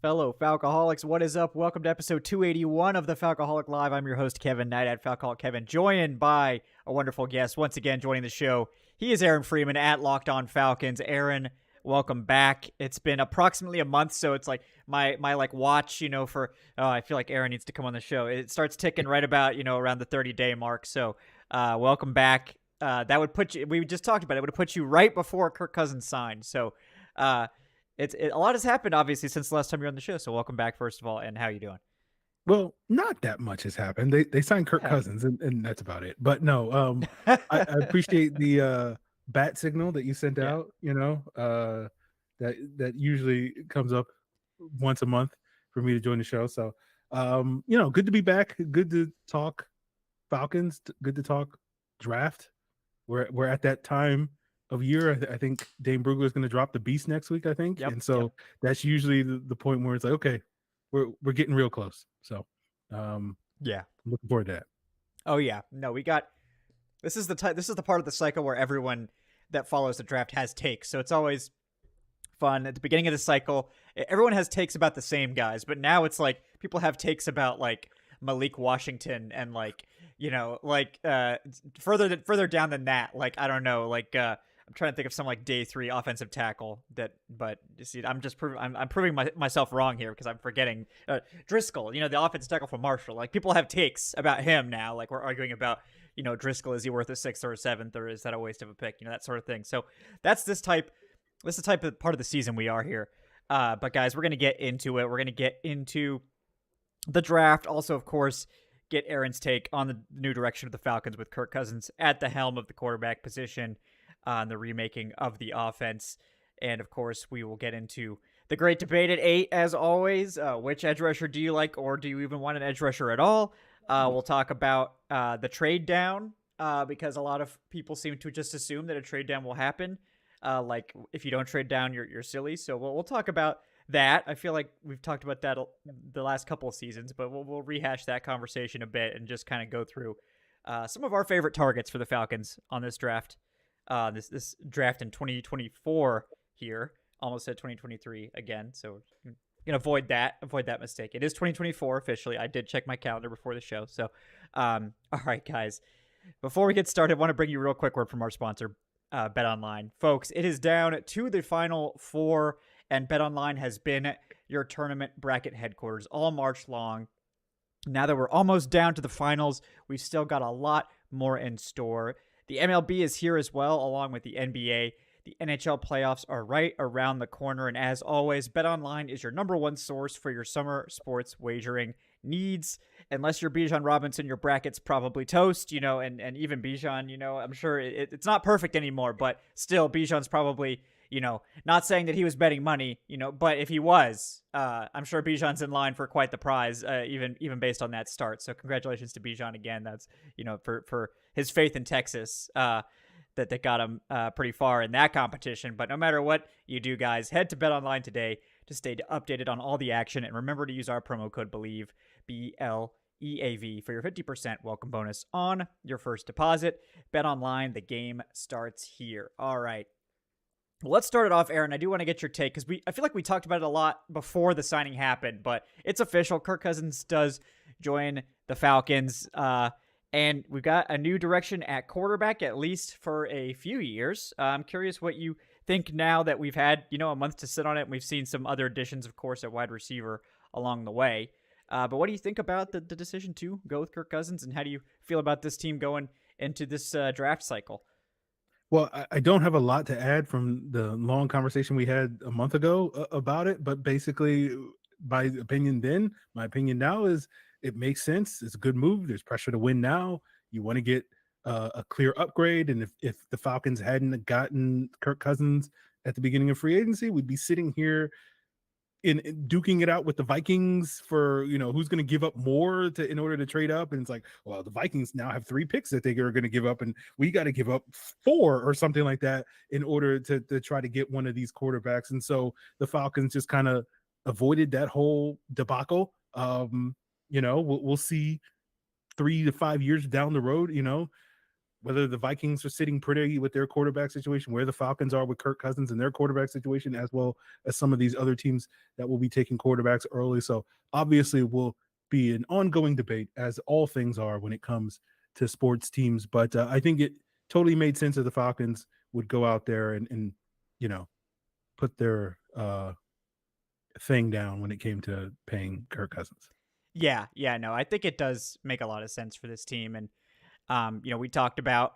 Fellow Falcoholics, what is up? Welcome to episode 281 of the Falcoholic Live. I'm your host, Kevin Knight at Falcoholic Kevin, joined by a wonderful guest once again joining the show. He is Aaron Freeman at Locked On Falcons. Aaron, welcome back. It's been approximately a month, so it's like my watch, for I feel like Aaron needs to come on the show. It starts ticking right about, around the 30-day mark. So welcome back. That would put you, we just talked about it, would have put you right before Kirk Cousins signed. So a lot has happened, obviously, since the last time you were on the show. So welcome back, first of all, and how you doing? Well, not that much has happened. They signed Kirk Yeah. Cousins, and that's about it. But no, I appreciate the bat signal that you sent Yeah. out. That usually comes up once a month for me to join the show. So, good to be back. Good to talk Falcons. Good to talk draft. We're at that time of year. I think Dane Brugler is going to drop the beast next week, I think, Yep. and so that's usually the point where it's like, okay, we're getting real close. So, Yeah. looking forward to that. Oh yeah. No, we got this is the part of the cycle where everyone that follows the draft has takes. So it's always fun at the beginning of the cycle. Everyone has takes about the same guys, but now it's like people have takes about like Malik Washington and further down than that. Like I don't know, I'm trying to think of some like day 3 offensive tackle but you see, I'm proving myself wrong here because I'm forgetting Driscoll, the offensive tackle from Marshall. Like people have takes about him now. Like we're arguing about, Driscoll, is he worth a 6th or a 7th, or is that a waste of a pick? That sort of thing. So that's this is the type of part of the season we are here. But guys, we're going to get into it. We're going to get into the draft. Also, of course, get Aaron's take on the new direction of the Falcons with Kirk Cousins at the helm of the quarterback position, on the remaking of the offense. And of course, we will get into the great debate at 8, as always. Which edge rusher do you like, or do you even want an edge rusher at all? We'll talk about the trade down, because a lot of people seem to just assume that a trade down will happen. Like if you don't trade down, you're silly. So we'll talk about that. I feel like we've talked about that the last couple of seasons, but we'll rehash that conversation a bit and just kind of go through some of our favorite targets for the Falcons on this draft. This draft in 2024 here. Almost said 2023 again, so you can avoid that mistake. It is 2024 officially. I did check my calendar before the show. So, all right, guys. Before we get started, I want to bring you a real quick word from our sponsor, BetOnline. Folks, it is down to the final 4, and BetOnline has been your tournament bracket headquarters all March long. Now that we're almost down to the finals, we've still got a lot more in store. The MLB is here as well, along with the NBA. The NHL playoffs are right around the corner, and as always, BetOnline is your number one source for your summer sports wagering needs. Unless you're Bijan Robinson, your bracket's probably toast, and even Bijan, I'm sure it's not perfect anymore, but still, Bijan's probably, not saying that he was betting money, but if he was, I'm sure Bijan's in line for quite the prize, even based on that start. So congratulations to Bijan again. That's, for his faith in Texas, that got him pretty far in that competition. But no matter what you do, guys, head to BetOnline today to stay updated on all the action. And remember to use our promo code BELIEVE, BLEAV, for your 50% welcome bonus on your first deposit. BetOnline, the game starts here. All right. Well, let's start it off, Aaron. I do want to get your take because I feel like we talked about it a lot before the signing happened, but it's official. Kirk Cousins does join the Falcons. And we've got a new direction at quarterback, at least for a few years. I'm curious what you think now that we've had, a month to sit on it. And we've seen some other additions, of course, at wide receiver along the way. But what do you think about the decision to go with Kirk Cousins? And how do you feel about this team going into this draft cycle? Well, I don't have a lot to add from the long conversation we had a month ago about it, but basically, my opinion now is it makes sense. It's a good move. There's pressure to win now. You want to get a clear upgrade, and if the Falcons hadn't gotten Kirk Cousins at the beginning of free agency, we'd be sitting here in duking it out with the Vikings for who's going to give up more in order to trade up, and it's like, well, the Vikings now have 3 picks that they are going to give up, and we got to give up 4 or something like that in order to try to get one of these quarterbacks. And so the Falcons just kind of avoided that whole debacle. We'll see 3 to 5 years down the road, whether the Vikings are sitting pretty with their quarterback situation, where the Falcons are with Kirk Cousins and their quarterback situation, as well as some of these other teams that will be taking quarterbacks early. So obviously it will be an ongoing debate, as all things are when it comes to sports teams. But I think it totally made sense that the Falcons would go out there and put their thing down when it came to paying Kirk Cousins. Yeah, no, I think it does make a lot of sense for this team, and we talked about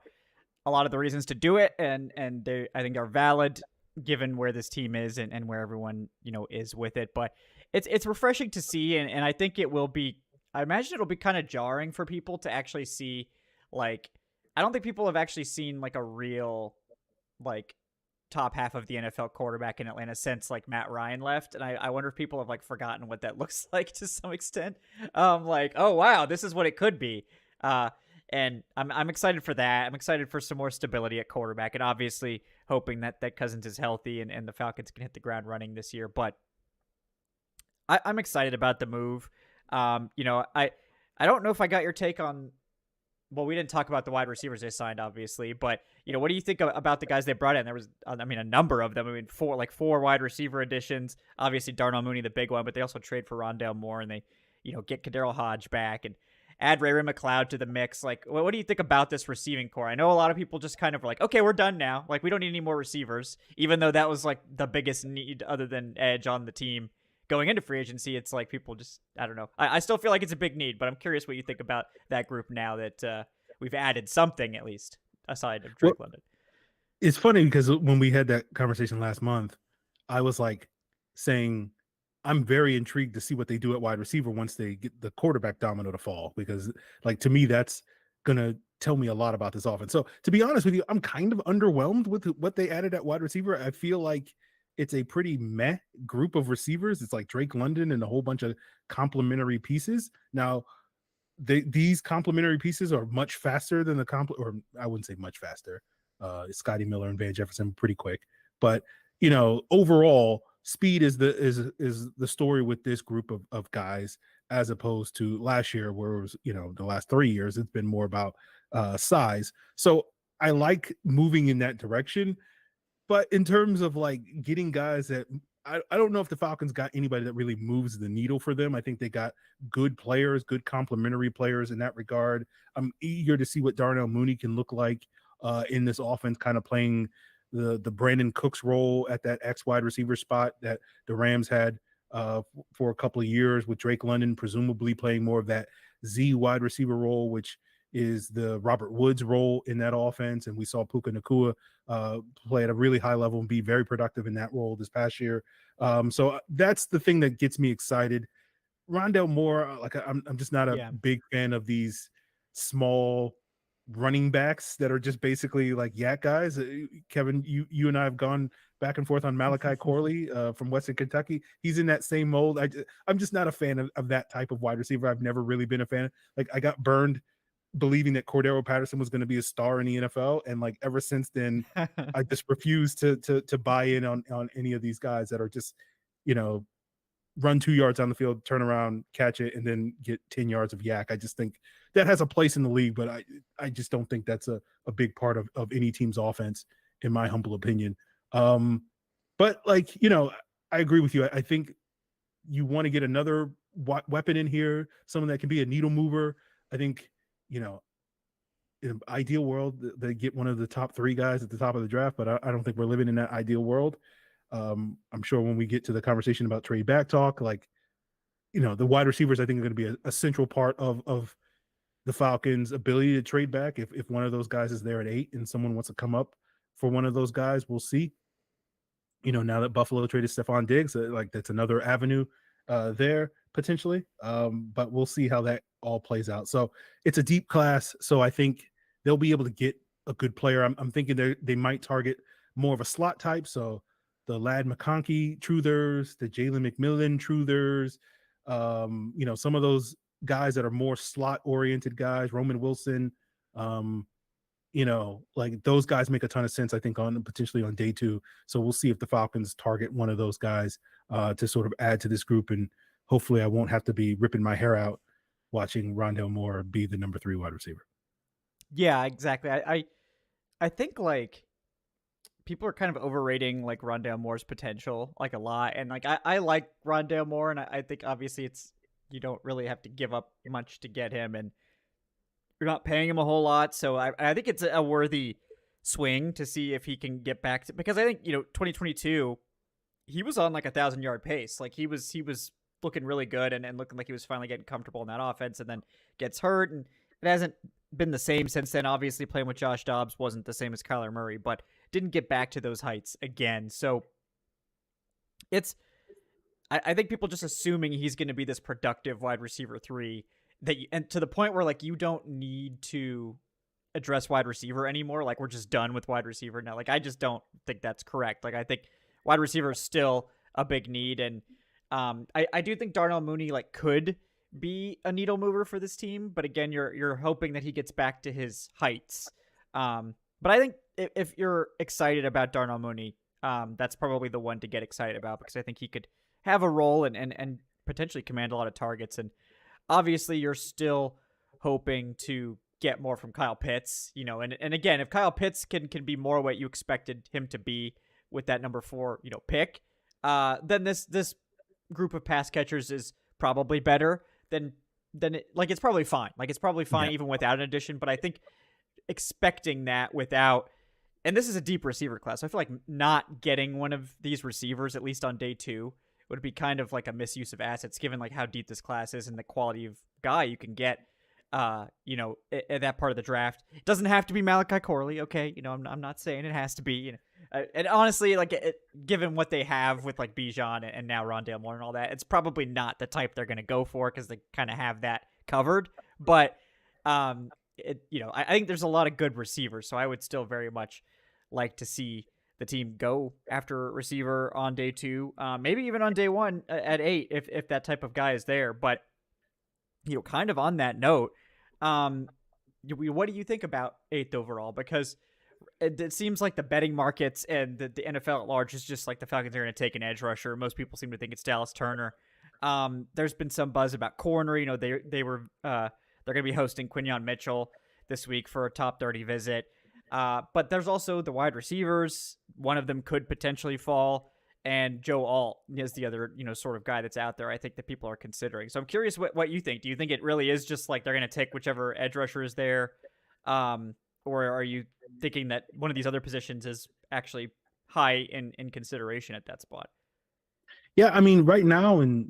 a lot of the reasons to do it, and they, I think, are valid given where this team is and where everyone is with it. But it's refreshing to see, and I think it will be. I imagine it'll be kind of jarring for people to actually see, like, I don't think people have actually seen like a real like top half of the NFL quarterback in Atlanta since like Matt Ryan left, and I wonder if people have like forgotten what that looks like to some extent. Like, oh wow, this is what it could be. And I'm excited for that. I'm excited for some more stability at quarterback, and obviously hoping that Cousins is healthy and the Falcons can hit the ground running this year. But I'm excited about the move. I don't know if I got your take on. Well, we didn't talk about the wide receivers they signed, obviously, but what do you think about the guys they brought in? There was, a number of them. I mean, four wide receiver additions. Obviously, Darnell Mooney, the big one, but they also trade for Rondale Moore, and they, get Kadarius Hodge back and add Ray McLeod to the mix. Like, what do you think about this receiving core? I know a lot of people just kind of like, okay, we're done now. Like, we don't need any more receivers, even though that was like the biggest need other than edge on the team going into free agency. It's like people just, I don't know. I still feel like it's a big need, but I'm curious what you think about that group now that we've added something, at least, aside of Drake London. It's funny because when we had that conversation last month, I was like saying, I'm very intrigued to see what they do at wide receiver once they get the quarterback domino to fall, because like, to me, that's going to tell me a lot about this offense. So to be honest with you, I'm kind of underwhelmed with what they added at wide receiver. I feel like it's a pretty meh group of receivers. It's like Drake London and a whole bunch of complementary pieces. Now, these complementary pieces are much faster than or I wouldn't say much faster. Scotty Miller and Van Jefferson pretty quick, but overall speed is the story with this group of guys, as opposed to last year where it was, the last 3 years, it's been more about size. So I like moving in that direction. But in terms of like getting guys that I don't know if the Falcons got anybody that really moves the needle for them. I think they got good players, good complementary players in that regard. I'm eager to see what Darnell Mooney can look like in this offense, kind of playing the Brandon Cooks role at that X wide receiver spot that the Rams had for a couple of years, with Drake London presumably playing more of that Z wide receiver role, which is the Robert Woods role in that offense. And we saw Puka Nacua play at a really high level and be very productive in that role this past year. So that's the thing that gets me excited. Rondale Moore, like I'm just not a big fan of these small running backs that are just basically like yak guys. Kevin, you and I have gone back and forth on Malachi Corley from Western Kentucky. He's in that same mold. I'm just not a fan of that type of wide receiver. I've never really been a fan. Like, I got burned believing that Cordero Patterson was going to be a star in the NFL, and like ever since then, I just refuse to buy in on any of these guys that are just, run 2 yards on the field, turn around, catch it, and then get 10 yards of yak. I just think that has a place in the league, but I just don't think that's a big part of any team's offense, in my humble opinion. But like, I agree with you. I think you want to get another weapon in here, someone that can be a needle mover. I think, in an ideal world, they get one of the top 3 guys at the top of the draft, but I don't think we're living in that ideal world. I'm sure when we get to the conversation about trade back talk, like, the wide receivers, I think, are going to be a central part of the Falcons' ability to trade back. If one of those guys is there at 8 and someone wants to come up for one of those guys, we'll see. Now that Buffalo traded Stephon Diggs, like, that's another avenue there potentially. But we'll see how that all plays out. So it's a deep class. So I think they'll be able to get a good player. I'm thinking they might target more of a slot type. So the Ladd McConkey truthers, the Jalen McMillan truthers, some of those guys that are more slot oriented guys, Roman Wilson, like those guys make a ton of sense, I think, potentially on day 2. So we'll see if the Falcons target one of those guys to sort of add to this group. And hopefully I won't have to be ripping my hair out watching Rondale Moore be the number 3 wide receiver. Yeah, exactly. I think like people are kind of overrating like Rondale Moore's potential like a lot, and like I like Rondale Moore, and I think obviously it's you don't really have to give up much to get him, and you're not paying him a whole lot, so I think it's a worthy swing to see if he can get back to, because I think 2022 he was on like 1,000 yard pace, like he was looking really good and looking like he was finally getting comfortable in that offense, and then gets hurt, and it hasn't been the same since then. Obviously, playing with Josh Dobbs wasn't the same as Kyler Murray, but didn't get back to those heights again. So it's I think people just assuming he's going to be this productive wide receiver three and to the point where like you don't need to address wide receiver anymore. Like we're just done with wide receiver now. Like I just don't think that's correct. Like I think wide receiver is still a big need, and I do think Darnell Mooney like could be a needle mover for this team, but again, you're hoping that he gets back to his heights. But I think if you're excited about Darnell Mooney, that's probably the one to get excited about, because I think he could have a role and potentially command a lot of targets. And obviously, you're still hoping to get more from Kyle Pitts, and again, if Kyle Pitts can be more what you expected him to be with that number 4, pick, then this group of pass catchers is probably better than it's probably fine. Like it's probably fine even without an addition, but I think expecting that without, and this is a deep receiver class, so I feel like not getting one of these receivers at least on day 2 would be kind of like a misuse of assets, given like how deep this class is and the quality of guy you can get at that part of the draft. It doesn't have to be Malachi Corley, okay? I'm not saying it has to be, and honestly, like given what they have with like Bijan and now Rondale Moore and all that, it's probably not the type they're going to go for, because they kind of have that covered. But I think there's a lot of good receivers, so I would still very much like to see the team go after a receiver on day 2, maybe even on day 1 at 8 if that type of guy is there. But kind of on that note, what do you think about 8th overall? Because it seems like the betting markets and the NFL at large is just like the Falcons are going to take an edge rusher. Most people seem to think it's Dallas Turner. There's been some buzz about corner. They're going to be hosting Quinyon Mitchell this week for a top 30 visit. But there's also the wide receivers. One of them could potentially fall, and Joe Alt is the other, sort of guy that's out there I think that people are considering. So I'm curious what you think. Do you think it really is just like they're going to take whichever edge rusher is there? Or are you thinking that one of these other positions is actually high in consideration at that spot? Yeah, I mean, right now, and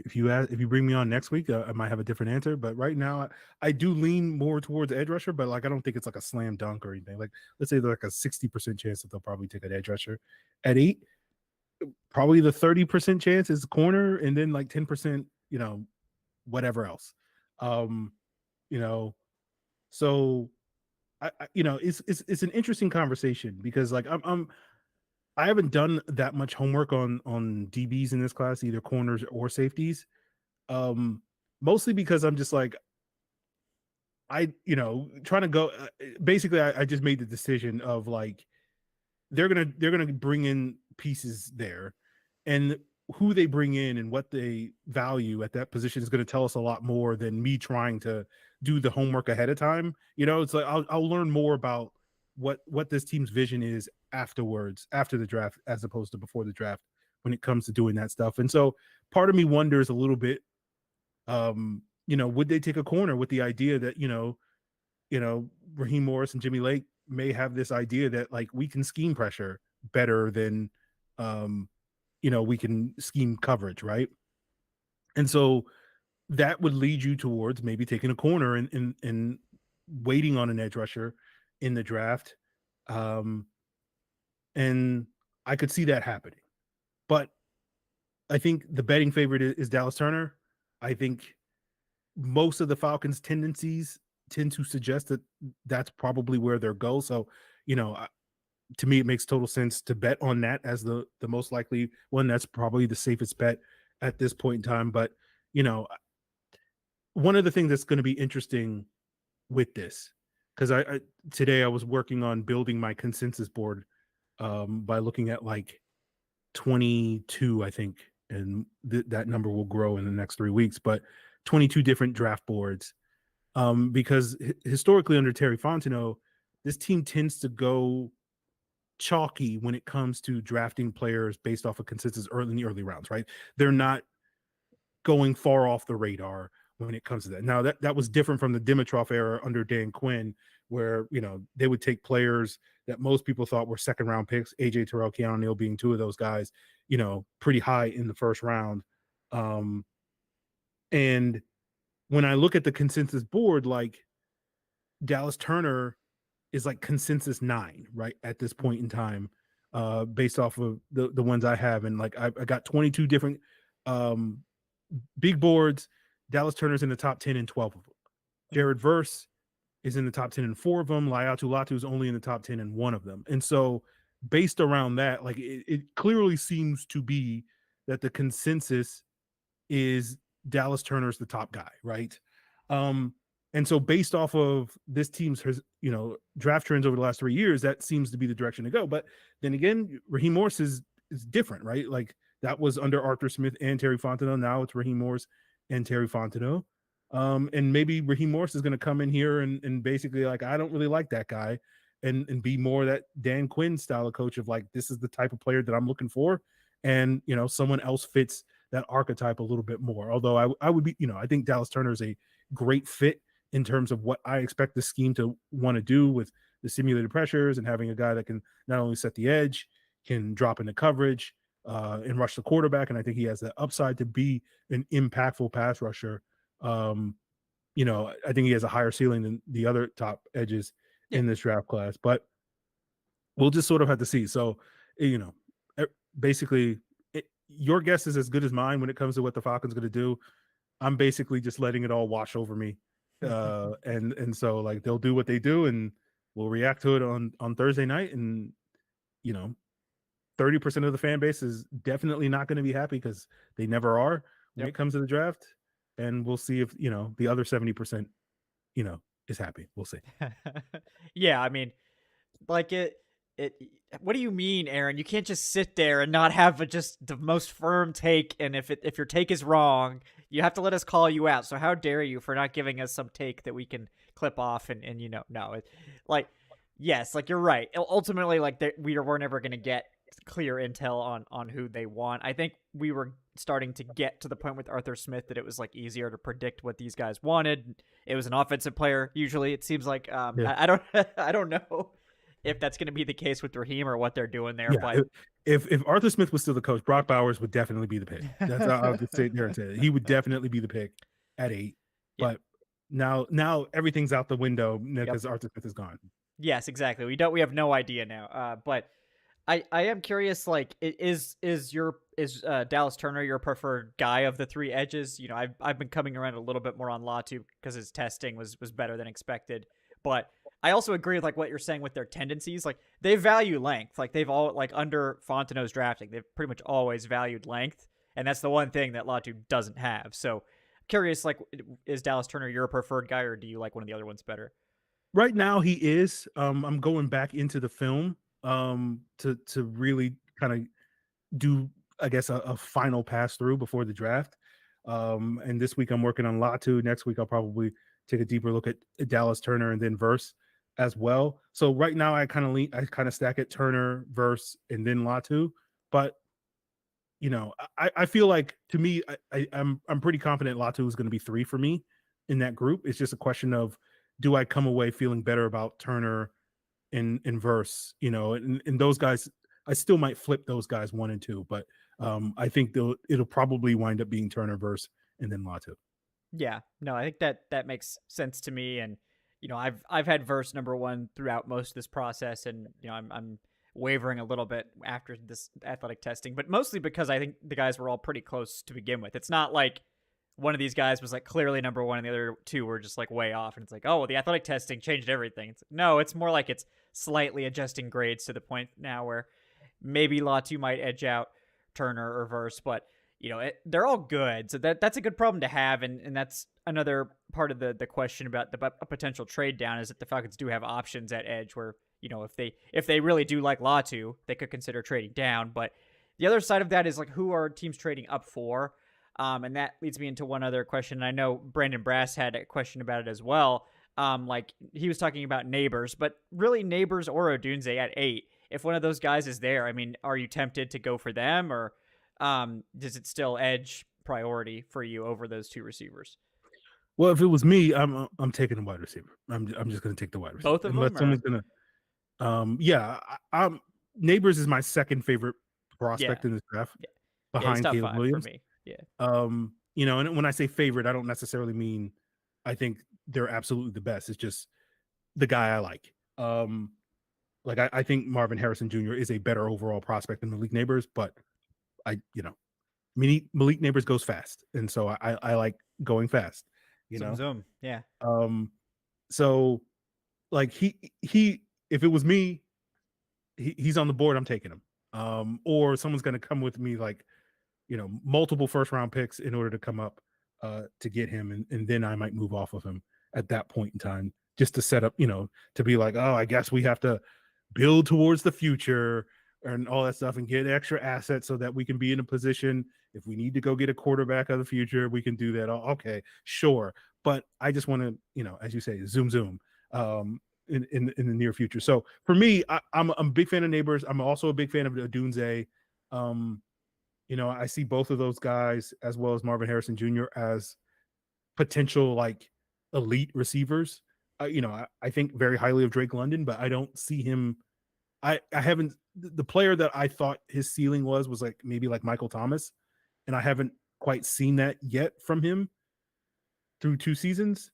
if you bring me on next week, I might have a different answer. But right now, I do lean more towards edge rusher, but like I don't think it's like a slam dunk or anything. Like let's say there's like a 60% chance that they'll probably take an edge rusher. At 8, probably the 30% chance is corner, and then like 10%, whatever else. So it's an interesting conversation, because like I haven't done that much homework on DBs in this class, either corners or safeties. Mostly because I'm just like, trying to go. Basically, I just made the decision of like they're gonna bring in pieces there, and who they bring in and what they value at that position is going to tell us a lot more than me trying to do the homework ahead of time. It's like I'll learn more about what this team's vision is afterwards, after the draft, as opposed to before the draft, when it comes to doing that stuff. And so part of me wonders a little bit, would they take a corner with the idea that, Raheem Morris and Jimmy Lake may have this idea that like we can scheme pressure better than, we can scheme coverage, right? And so that would lead you towards maybe taking a corner and waiting on an edge rusher in the draft. And I could see that happening. But I think the betting favorite is Dallas Turner. I think most of the Falcons' tendencies tend to suggest that that's probably where they'll go. So, to me, it makes total sense to bet on that as the most likely one. That's probably the safest bet at this point in time. But, one of the things that's going to be interesting with this, because I today I was working on building my consensus board by looking at like 22, I think, and that number will grow in the next 3 weeks, but 22 different draft boards. because historically under Terry Fontenot, this team tends to go chalky when it comes to drafting players based off of consensus early in the early rounds, right? They're not going far off the radar when it comes to that. Now that was different from the Dimitrov era under Dan Quinn, where they would take players that most people thought were second round picks, AJ Terrell, Keanu Neal being two of those guys, pretty high in the first round. And when I look at the consensus board, like Dallas Turner is like consensus 9, right, at this point in time, based off of the ones I have. And like I got 22 different big boards. Dallas Turner's in the top 10 in 12 of them. Jared Verse is in the top 10 in 4 of them. Laiatu Latu is only in the top 10 in 1 of them. And so based around that, like it clearly seems to be that the consensus is Dallas Turner's the top guy, right? And so based off of this team's draft trends over the last 3 years, that seems to be the direction to go. But then again, Raheem Morris is different, right? Like that was under Arthur Smith and Terry Fontenot. Now it's Raheem Morris and Terry Fontenot. And maybe Raheem Morris is going to come in here and basically like, I don't really like that guy, and be more that Dan Quinn style of coach of like, this is the type of player that I'm looking for. And, someone else fits that archetype a little bit more. Although I would be, I think Dallas Turner is a great fit in terms of what I expect the scheme to want to do with the simulated pressures and having a guy that can not only set the edge, can drop into coverage and rush the quarterback. And I think he has the upside to be an impactful pass rusher. I think he has a higher ceiling than the other top edges in this draft class, but we'll just sort of have to see. So, basically your guess is as good as mine when it comes to what the Falcons going to do. I'm basically just letting it all wash over me. And so like they'll do what they do and we'll react to it on Thursday night. And 30% of the fan base is definitely not going to be happy because they never are when it comes to the draft. And we'll see if the other 70% is happy. We'll see. Yeah, I mean, like it what do you mean, Aaron? You can't just sit there and not have just the most firm take, and if your take is wrong, you have to let us call you out. So how dare you for not giving us some take that we can clip off and no. Yes, like you're right. Ultimately, like we were never going to get clear intel on who they want. I think we were starting to get to the point with Arthur Smith that it was like easier to predict what these guys wanted. It was an offensive player usually, it seems like. I don't know if that's going to be the case with Raheem or what they're doing there. Yeah, but if Arthur Smith was still the coach, Brock Bowers would definitely be the pick. That's I'll just sit there and say it. He would definitely be the pick at 8. Yeah. But now everything's out the window because Arthur Smith is gone. Yes, exactly. We have no idea now. But I am curious. Like, is Dallas Turner your preferred guy of the 3 edges? I've been coming around a little bit more on Latu because his testing was better than expected. But I also agree with like what you're saying with their tendencies. Like they value length. Like they've all like under Fontenot's drafting, they've pretty much always valued length, and that's the one thing that Latu doesn't have. So curious, like, is Dallas Turner your preferred guy, or do you like one of the other ones better? Right now he is. I'm going back into the film to really kind of do, I guess, a final pass through before the draft. And this week I'm working on Latu. Next week I'll probably take a deeper look at Dallas Turner and then Verse as well. So right now I kind of stack it Turner, Verse, and then Latu. But I feel like, to me, I'm pretty confident Latu is going to be 3 for me in that group. It's just a question of, do I come away feeling better about Turner and Verse? And those guys, I still might flip those guys 1 and 2, but I think it'll probably wind up being Turner, Verse, and then Latu. Yeah, no, I think that makes sense to me. And I've had Verse number 1 throughout most of this process, and I'm wavering a little bit after this athletic testing, but mostly because I think the guys were all pretty close to begin with. It's not like one of these guys was like clearly number 1 and the other 2 were just like way off, and it's like, oh well, the athletic testing changed everything. No, it's more like it's slightly adjusting grades to the point now where maybe Latu might edge out Turner or Verse, but they're all good. So that's a good problem to have. And that's another part of the question about a potential trade down, is that the Falcons do have options at edge where, if they really do like Latu, they could consider trading down. But the other side of that is like, who are teams trading up for? And that leads me into one other question. I know Brandon Brass had a question about it as well. Like he was talking about Neighbors, but really Neighbors or Odunze at 8. If one of those guys is there, I mean, are you tempted to go for them, or does it still edge priority for you over those two receivers? Well, if it was me, I'm taking a wide receiver. I'm just going to take the wide receiver Both of unless them, or someone's going to. Yeah, I'm Neighbors is my second favorite yeah, prospect in this draft yeah, yeah. He's behind top Caleb 5 for Williams. me. Yeah, And when I say favorite, I don't necessarily mean I think they're absolutely the best. It's just the guy I like. Like I think Marvin Harrison Jr. is a better overall prospect than Malik Neighbors, but Malik Neighbors goes fast, and so I like going fast. You zoom know, zoom. Yeah, um, so like he if it was me, he's on the board. I'm taking him. Or someone's going to come with me like multiple first round picks in order to come up to get him, and then I might move off of him at that point in time, just to set up, to be like, oh, I guess we have to build towards the future and all that stuff and get extra assets so that we can be in a position if we need to go get a quarterback of the future, we can do that. Okay, sure. But I just want to, as you say, zoom in the near future. So for me, I'm a big fan of Neighbors. I'm also a big fan of Dunze. I see both of those guys as well as Marvin Harrison Jr. as potential like elite receivers. I think very highly of Drake London, but I don't see him. I haven't the player that I thought his ceiling was like maybe like Michael Thomas, and I haven't quite seen that yet from him through 2 seasons.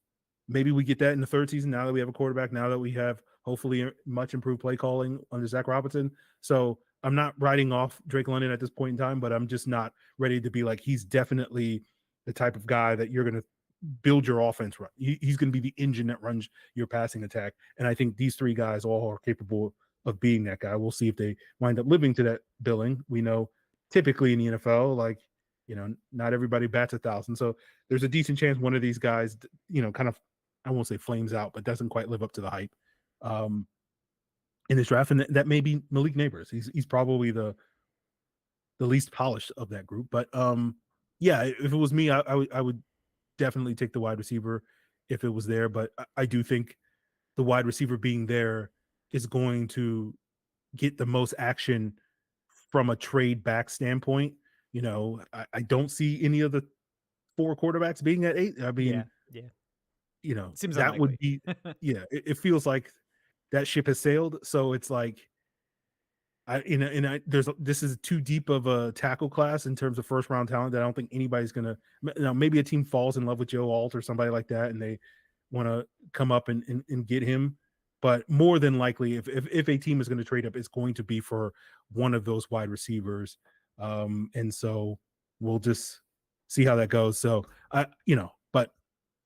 Maybe we get that in the 3rd season now that we have a quarterback, now that we have hopefully much improved play calling under Zach Robinson. So I'm not writing off Drake London at this point in time, but I'm just not ready to be like he's definitely the type of guy that you're going to build your offense run. He's going to be the engine that runs your passing attack. And I think these 3 guys all are capable of being that guy. We'll see if they wind up living to that billing. We know typically in the NFL, like, not everybody bats 1,000. So there's a decent chance one of these guys, kind of, I won't say flames out, but doesn't quite live up to the hype in this draft. And that may be Malik Neighbors. He's probably the least polished of that group. But yeah, if it was me, I would definitely take the wide receiver if it was there. But I do think the wide receiver being there is going to get the most action from a trade back standpoint. I don't see any of the 4 quarterbacks being at 8. I mean, yeah. Seems that would unlikely. be, yeah, it feels like that ship has sailed. So it's like, this is too deep of a tackle class in terms of first round talent that I don't think anybody's gonna. Maybe a team falls in love with Joe Alt or somebody like that, and they want to come up and get him. But more than likely, if a team is going to trade up, it's going to be for one of those wide receivers. And so we'll just see how that goes. So but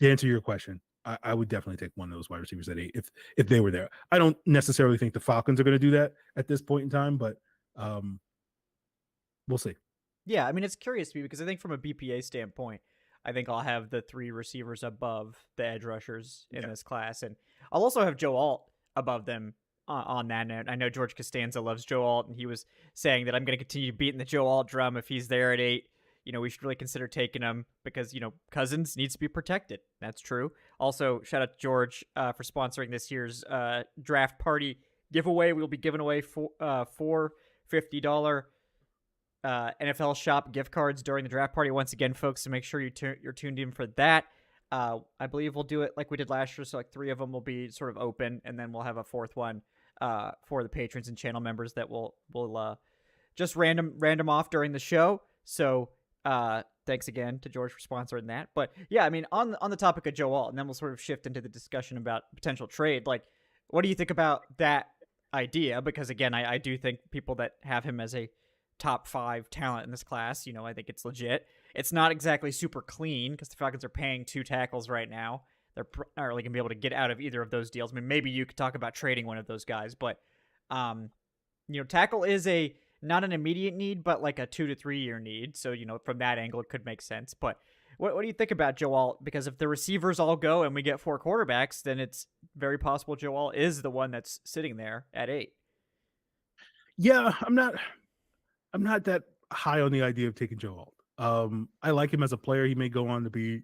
to answer your question, I would definitely take one of those wide receivers at 8 if they were there. I don't necessarily think the Falcons are going to do that at this point in time, but we'll see. Yeah, I mean, it's curious to me because I think from a BPA standpoint, I think I'll have the 3 receivers above the edge rushers in this class, and I'll also have Joe Alt above them on that note. I know George Costanza loves Joe Alt, and he was saying that I'm going to continue beating the Joe Alt drum if he's there at 8. We should really consider taking him because, Cousins needs to be protected. That's true. Also, shout out to George for sponsoring this year's draft party giveaway. We'll be giving away four $50 NFL shop gift cards during the draft party. Once again, folks, so make sure you're tuned in for that. I believe we'll do it like we did last year. So like 3 of them will be sort of open, and then we'll have a 4th one for the patrons and channel members that we'll just random off during the show. So thanks again to George for sponsoring that. But yeah, I mean, on the topic of Joe Alt, and then we'll sort of shift into the discussion about potential trade. Like, what do you think about that idea? Because again, I do think people that have him as a top 5 talent in this class, I think it's legit. It's not exactly super clean because the Falcons are paying 2 tackles right now. They're not really gonna be able to get out of either of those deals. I mean, maybe you could talk about trading one of those guys, but tackle is not an immediate need, but like a 2 to 3 year need. So, from that angle, it could make sense. But what do you think about Joe Alt? Because if the receivers all go and we get 4 quarterbacks, then it's very possible Joe Alt is the one that's sitting there at 8. Yeah, I'm not that high on the idea of taking Joe Alt. I like him as a player. He may go on to be,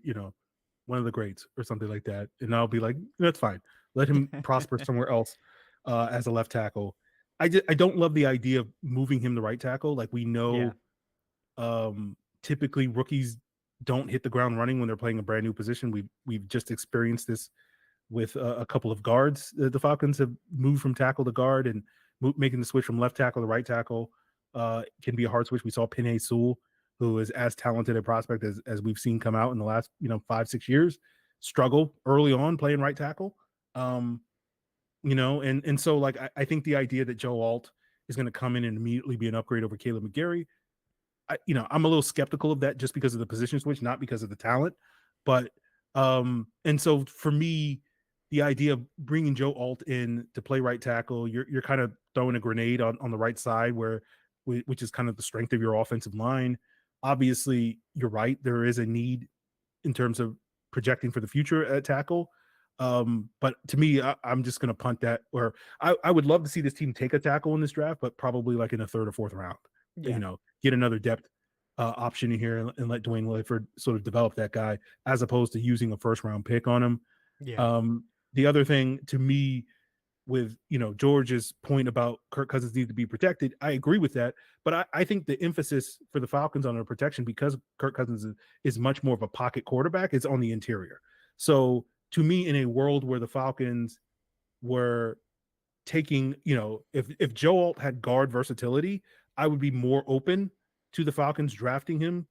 one of the greats or something like that. And I'll be like, that's fine. Let him prosper somewhere else as a left tackle. I don't love the idea of moving him to right tackle. Like we Yeah. know, typically rookies don't hit the ground running when they're playing a brand new position. We've just experienced this with a couple of guards. The Falcons have moved from tackle to guard, and making the switch from left tackle to right tackle can be a hard switch. We saw Penei Sewell, who is as talented a prospect as we've seen come out in the last 5-6 years, struggle early on playing right tackle. And so like I think the idea that Joe Alt is going to come in and immediately be an upgrade over Caleb McGarry, I'm a little skeptical of that just because of the position switch, not because of the talent. But and so for me, the idea of bringing Joe Alt in to play right tackle, you're kind of throwing a grenade on the right side which is kind of the strength of your offensive line. Obviously, you're right. There is a need in terms of projecting for the future at tackle. But to me, I'm just going to punt that. Or I would love to see this team take a tackle in this draft, but probably like in the 3rd or 4th round. Yeah. Get another depth option in here and let Dwayne Layford sort of develop that guy as opposed to using a 1st-round pick on him. Yeah. The other thing to me with George's point about Kirk Cousins need to be protected, I agree with that, but I think the emphasis for the Falcons on their protection, because Kirk Cousins is much more of a pocket quarterback, is on the interior. So to me, in a world where the Falcons were taking, if Joe Alt had guard versatility, I would be more open to the Falcons drafting him,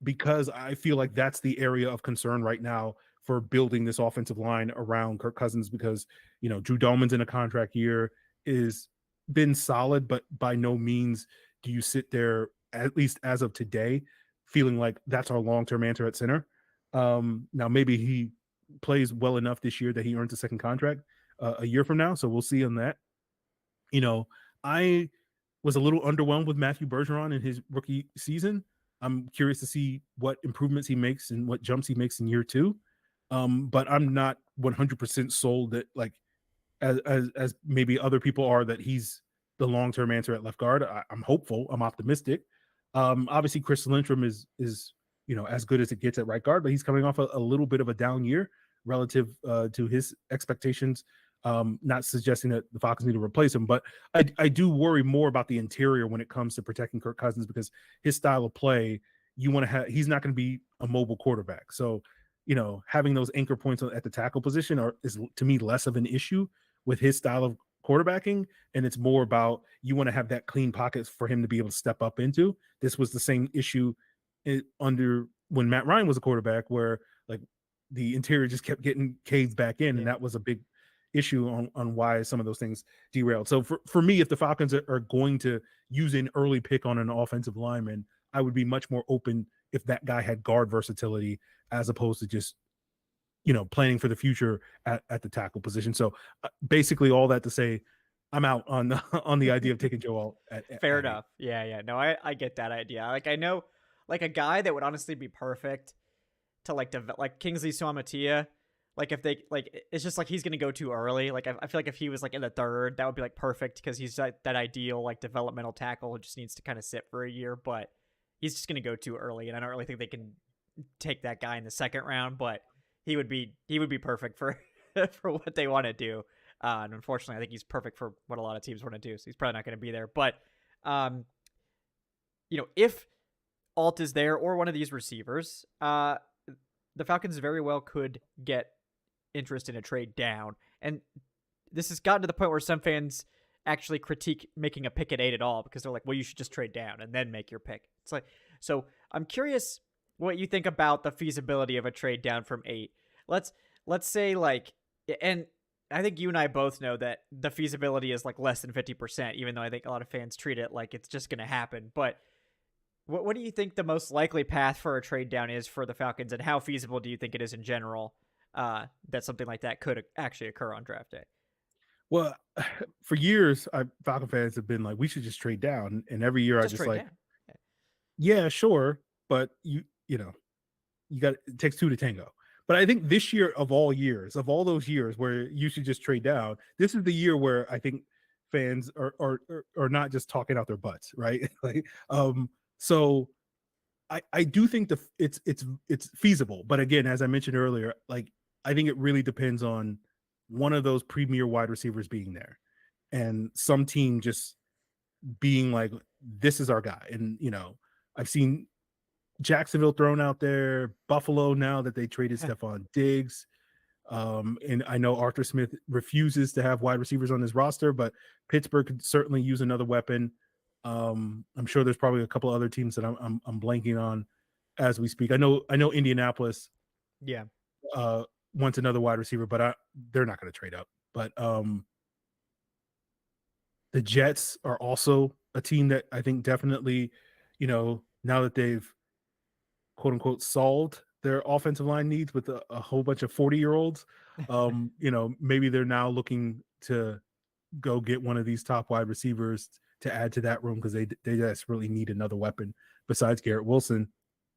because I feel like that's the area of concern right now for building this offensive line around Kirk Cousins, because Drew Dalman's in a contract year, is been solid, but by no means do you sit there, at least as of today, feeling like that's our long-term answer at center. Now maybe he plays well enough this year that he earns a second contract a year from now, so we'll see on that. I was a little underwhelmed with Matthew Bergeron in his rookie season. I'm curious to see what improvements he makes and what jumps he makes in year 2. But I'm not 100% sold that, like, as maybe other people are, that he's the long-term answer at left guard. I'm hopeful. I'm optimistic. Obviously, Chris Lindstrom is as good as it gets at right guard, but he's coming off a little bit of a down year relative to his expectations. Not suggesting that the Falcons need to replace him, but I do worry more about the interior when it comes to protecting Kirk Cousins, because his style of play, you want to have, he's not going to be a mobile quarterback. So, having those anchor points at the tackle position is to me less of an issue with his style of quarterbacking. And it's more about, you want to have that clean pocket for him to be able to step up into. This was the same issue under when Matt Ryan was a quarterback, where like the interior just kept getting caved back in. Yeah. And that was a big issue on why some of those things derailed. So for me, if the Falcons are going to use an early pick on an offensive lineman, I would be much more open if that guy had guard versatility, as opposed to just planning for the future at the tackle position. So basically all that to say, I'm out on the idea of taking Joe Alt Fair enough. Yeah. No, I get that idea. Like, I know, like, a guy that would honestly be perfect to like Kingsley Suamataia. Like, if they, like, it's just like he's gonna go too early. Like, I feel like if he was like in the 3rd, that would be like perfect, because he's like that ideal like developmental tackle who just needs to kind of sit for a year. But he's just gonna go too early, and I don't really think they can take that guy in the 2nd round. But he would be perfect for for what they want to do. And unfortunately, I think he's perfect for what a lot of teams want to do. So he's probably not going to be there. But if Alt is there, or one of these receivers, the Falcons very well could get interest in a trade down. And this has gotten to the point where some fans actually critique making a pick at 8 at all, because they're like, well, you should just trade down and then make your pick. It's like, so I'm curious what you think about the feasibility of a trade down from 8. Let's say, like, and I think you and I both know that the feasibility is like less than 50%, even though I think a lot of fans treat it like it's just going to happen. But what do you think the most likely path for a trade down is for the Falcons, and how feasible do you think it is in general that something like that could actually occur on draft day? Well, for years, Falcon fans have been like, we should just trade down. And every year Just I just trade like, down. yeah, sure. But you got, it takes 2 to tango. But I think this year, of all years, of all those years where you should just trade down, this is the year where I think fans are not just talking out their butts, right? Like, so I do think it's feasible, but again, as I mentioned earlier, like I think it really depends on one of those premier wide receivers being there, and some team just being like, "This is our guy." And I've seen Jacksonville thrown out there, Buffalo now that they traded Stephon Diggs. And I know Arthur Smith refuses to have wide receivers on his roster, but Pittsburgh could certainly use another weapon. I'm sure there's probably a couple other teams that I'm blanking on as we speak. I know Indianapolis Yeah. wants another wide receiver, but they're not going to trade up. But the Jets are also a team that I think definitely, now that they've quote unquote solved their offensive line needs with a whole bunch of 40-year-olds, maybe they're now looking to go get one of these top wide receivers to add to that room because they just really need another weapon besides Garrett Wilson,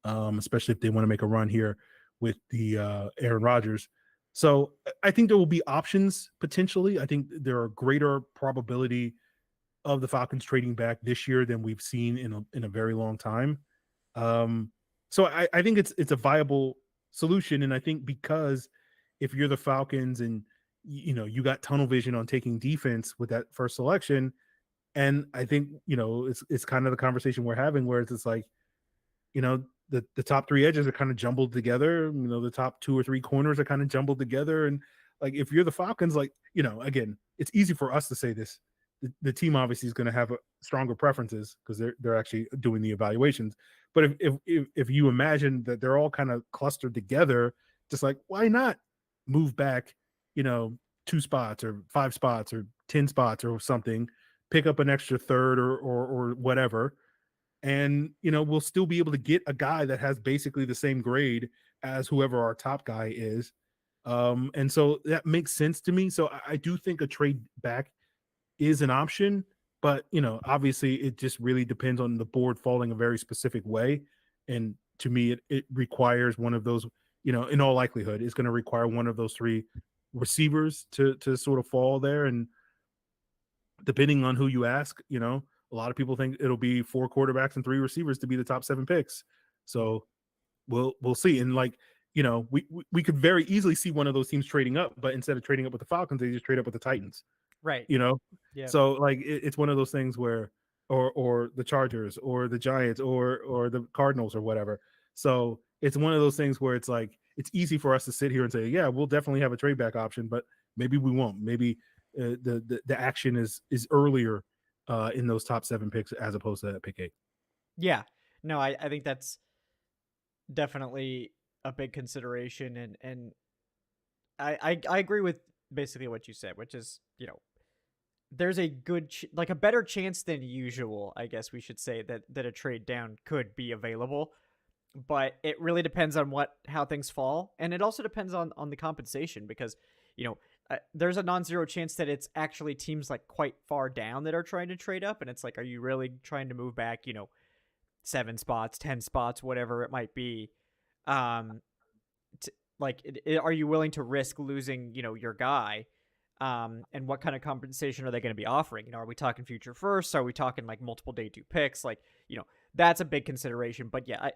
especially if they want to make a run here with the Aaron Rodgers. So I think there will be options potentially. I think there are greater probability of the Falcons trading back this year than we've seen in a very long time. So I think it's a viable solution, and I think because if you're the Falcons and you got tunnel vision on taking defense with that first selection, and I think it's kind of the conversation we're having where it's just like the top three edges are kind of jumbled together. The top two or three corners are kind of jumbled together, and like if you're the Falcons, like again, it's easy for us to say this. The team obviously is going to have stronger preferences because they're actually doing the evaluations. But if you imagine that they're all kind of clustered together, just like why not move back, 2 spots or 5 spots or 10 spots or something, pick up an extra third or whatever, and we'll still be able to get a guy that has basically the same grade as whoever our top guy is. And so that makes sense to me. So I do think a trade back is an option, but obviously it just really depends on the board falling a very specific way. And to me, it requires one of those, in all likelihood, it's going to require one of those 3 receivers to sort of fall there. And depending on who you ask, a lot of people think it'll be 4 quarterbacks and 3 receivers to be the top 7 picks. So we'll see. And like, we could very easily see one of those teams trading up, but instead of trading up with the Falcons, they just trade up with the Titans. Right. Yeah. So like it's one of those things where or the Chargers or the Giants or the Cardinals or whatever. So it's one of those things where it's like it's easy for us to sit here and say, yeah, we'll definitely have a trade back option, but maybe we won't. Maybe the action is earlier in those top 7 picks as opposed to pick 8. Yeah. No, I think that's definitely a big consideration, and I agree with basically what you said, which is, there's a good like a better chance than usual, I guess we should say, that a trade down could be available, but it really depends on how things fall, and it also depends on the compensation, because there's a non-zero chance that it's actually teams like quite far down that are trying to trade up, and it's like, are you really trying to move back 7 spots, 10 spots, whatever it might be? Are you willing to risk losing your guy? And what kind of compensation are they going to be offering? Are we talking future first? Are we talking like multiple day 2 picks? Like, that's a big consideration. But yeah,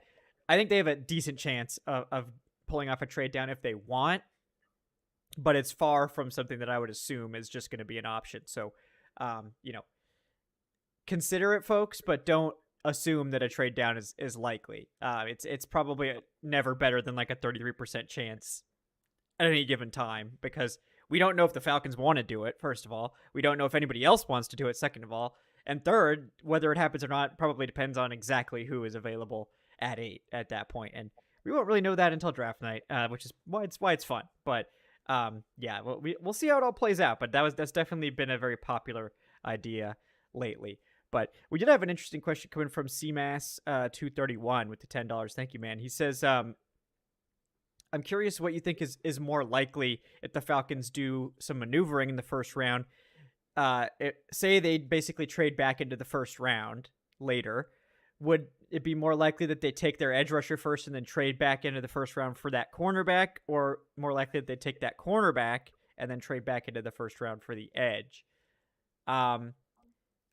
I think they have a decent chance of pulling off a trade down if they want, but it's far from something that I would assume is just going to be an option. So, consider it, folks, but don't assume that a trade down is likely. It's probably never better than like a 33% chance at any given time, because we don't know if the Falcons want to do it, first of all. We don't know if anybody else wants to do it, second of all. And third, whether it happens or not probably depends on exactly who is available at 8 at that point. And we won't really know that until draft night, which is why it's fun. But yeah, we'll see how it all plays out. But that's definitely been a very popular idea lately. But we did have an interesting question coming from CMAS 231 with the $10. Thank you, man. He says, I'm curious what you think is more likely if the Falcons do some maneuvering in the first round. Say they basically trade back into the first round later. Would it be more likely that they take their edge rusher first and then trade back into the first round for that cornerback, or more likely that they take that cornerback and then trade back into the first round for the edge?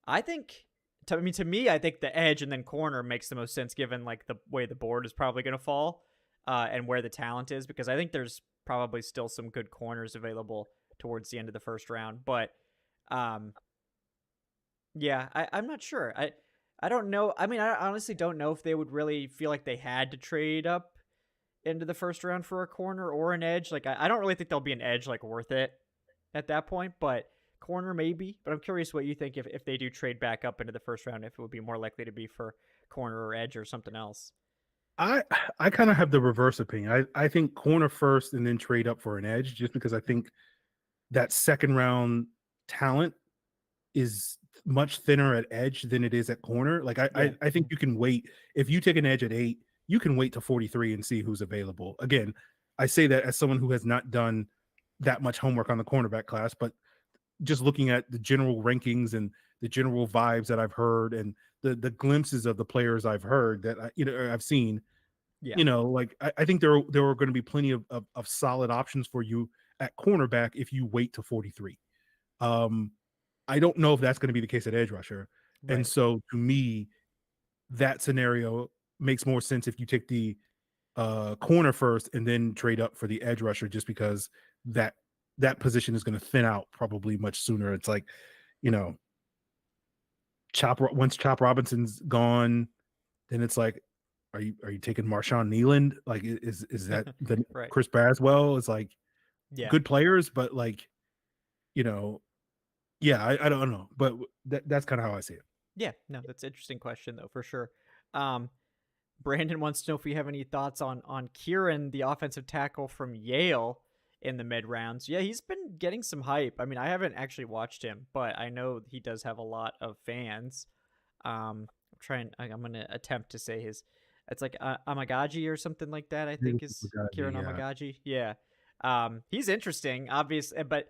I think to me, I think the edge and then corner makes the most sense given like the way the board is probably going to fall, and where the talent is, because I think there's probably still some good corners available towards the end of the first round. But um, yeah, I'm not sure. I don't know. I mean, I honestly don't know if they would really feel like they had to trade up into the first round for a corner or an edge. Like I don't really think there'll be an edge like worth it at that point, but corner maybe. But I'm curious what you think if they do trade back up into the first round, if it would be more likely to be for corner or edge or something else. I I kind of have the reverse opinion. I think corner first and then trade up for an edge, just because I think that second round talent is much thinner at edge than it is at corner. Like Yeah. I think you can wait if you take an edge at 8, you can wait to 43 and see who's available. Again, I say that as someone who has not done that much homework on the cornerback class, but just looking at the general rankings and the general vibes that I've heard and the glimpses of the players I've heard that I've seen, Yeah. like I think there are going to be plenty of solid options for you at cornerback if you wait to 43. Um, I don't know if that's going to be the case at edge rusher. And Right. so to me, that scenario makes more sense if you take the corner first and then trade up for the edge rusher, just because that position is going to thin out probably much sooner. It's like, you know, once Chop Robinson's gone, then it's like, are you taking Marshawn Nealand? Like, is that the Right. Chris Braswell? It's like Yeah. good players, but like, you know, yeah, I don't know, but that's kind of how I see it. Yeah. No, that's an interesting question though, for sure. Um, Brandon wants to know if we have any thoughts on Kieran, the offensive tackle from Yale, in the mid rounds. Yeah, he's been getting some hype. I mean, I haven't actually watched him, but I know he does have a lot of fans. I'm gonna attempt to say his. It's like Amagaji or something like that. I think is Kieran Yeah. Amagaji. Yeah. He's interesting, obviously, but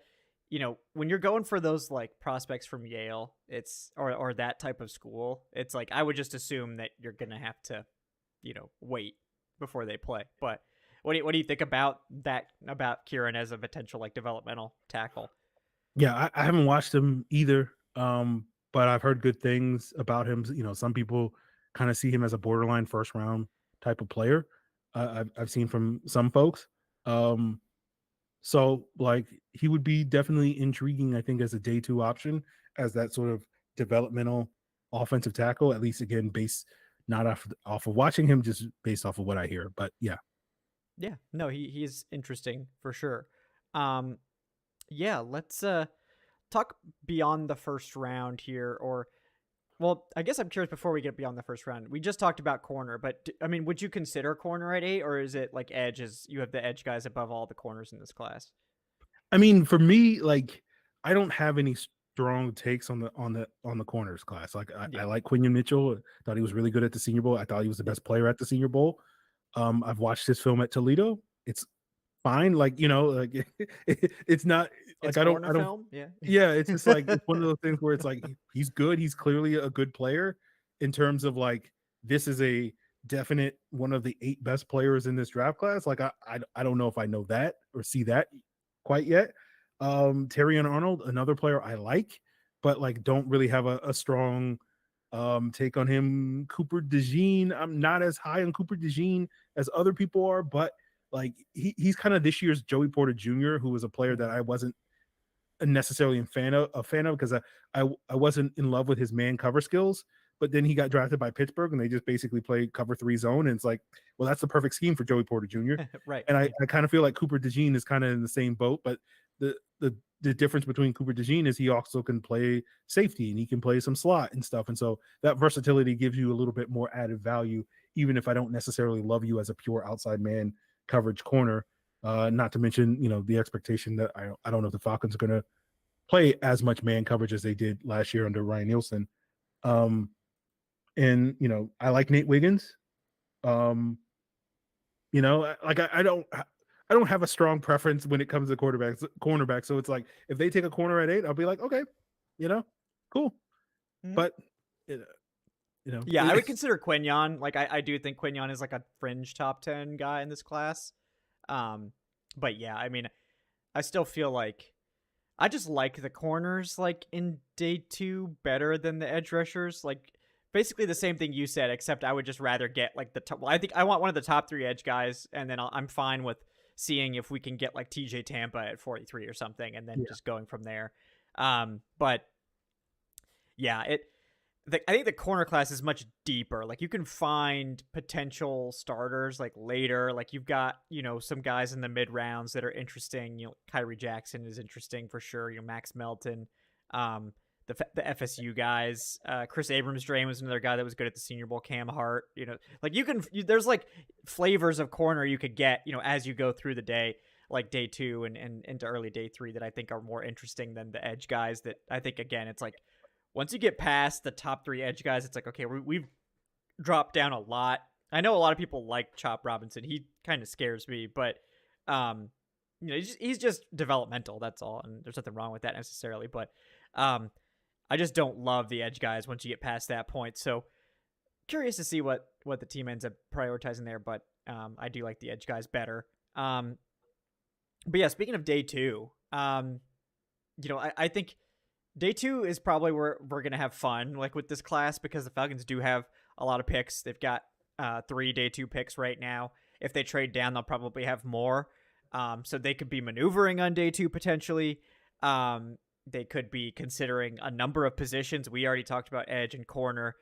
when you're going for those like prospects from Yale, it's or that type of school, it's like I would just assume that you're gonna have to wait before they play. But what do you think about that, about Kieran as a potential like developmental tackle? Yeah, I haven't watched him either, but I've heard good things about him. Some people kind of see him as a borderline first round type of player. I've seen from some folks. So like he would be definitely intriguing, I think, as a day 2 option, as that sort of developmental offensive tackle. At least again, based not off of watching him, just based off of what I hear. But yeah, Yeah, no, he's interesting for sure. Um, yeah, let's talk beyond the first round here, or well, I guess I'm curious before we get beyond the first round. We just talked about corner, but I mean, would you consider corner at 8, or is it like edge? Is you have the edge guys above all the corners in this class? I mean, for me, like I don't have any strong takes on the corners class. Like I Yeah, like Quinion Mitchell. I thought he was really good at the Senior Bowl. I thought he was the best player at the Senior Bowl. I've watched his film at Toledo. It's fine. Like, like it's not like it's I corner don't film. Yeah, yeah, it's just like it's one of those things where it's like he's good. He's clearly a good player in terms of like this is a definite one of the 8 best players in this draft class. Like I don't know if I know that or see that quite yet. Terry and Arnold, another player I like, but like don't really have a strong take on him. Cooper DeJean, I'm not as high on Cooper DeJean as other people are, but like he's kind of this year's Joey Porter Jr., who was a player that I wasn't necessarily a fan of because I wasn't in love with his man cover skills. But then he got drafted by Pittsburgh, and they just basically played cover 3 zone, and it's like, well, that's the perfect scheme for Joey Porter Jr. right. And I, Yeah, I kind of feel like Cooper DeJean is kind of in the same boat, but the difference between Cooper DeJean is he also can play safety and he can play some slot and stuff, and so that versatility gives you a little bit more added value, even if I don't necessarily love you as a pure outside man coverage corner. Not to mention, the expectation that I don't know if the Falcons are going to play as much man coverage as they did last year under Ryan Nielsen. And I like Nate Wiggins. Like I don't have a strong preference when it comes to cornerback. So it's like if they take a corner at 8, I'll be like, okay, cool. Mhm. But Yeah, I would consider Quinion. Like, I do think Quinion is like a fringe top 10 guy in this class. But yeah, I mean, I still feel like I just like the corners like in day 2 better than the edge rushers. Like basically the same thing you said, except I would just rather get like the top. Well, I think I want one of the top 3 edge guys, and then I'm fine with seeing if we can get like TJ Tampa at 43 or something, and then Yeah. just going from there. But yeah, I think the corner class is much deeper. Like you can find potential starters like later. Like you've got, some guys in the mid rounds that are interesting. Kyrie Jackson is interesting for sure. Max Melton, um, the FSU guys. Chris Abrams Drain was another guy that was good at the Senior Bowl. Cam Hart, like there's like flavors of corner you could get, as you go through the day, like day 2 and into early day 3 that I think are more interesting than the edge guys. That I think again, it's like once you get past the top 3 edge guys, it's like, okay, we've dropped down a lot. I know a lot of people like Chop Robinson. He kind of scares me, but he's just developmental. That's all, and there's nothing wrong with that necessarily. But I just don't love the edge guys once you get past that point. So curious to see what the team ends up prioritizing there. But I do like the edge guys better. But yeah, speaking of day 2, I think day 2 is probably where we're going to have fun, like with this class, because the Falcons do have a lot of picks. They've got 3 day 2 picks right now. If they trade down, they'll probably have more. So they could be maneuvering on day 2 potentially. They could be considering a number of positions. We already talked about edge and corner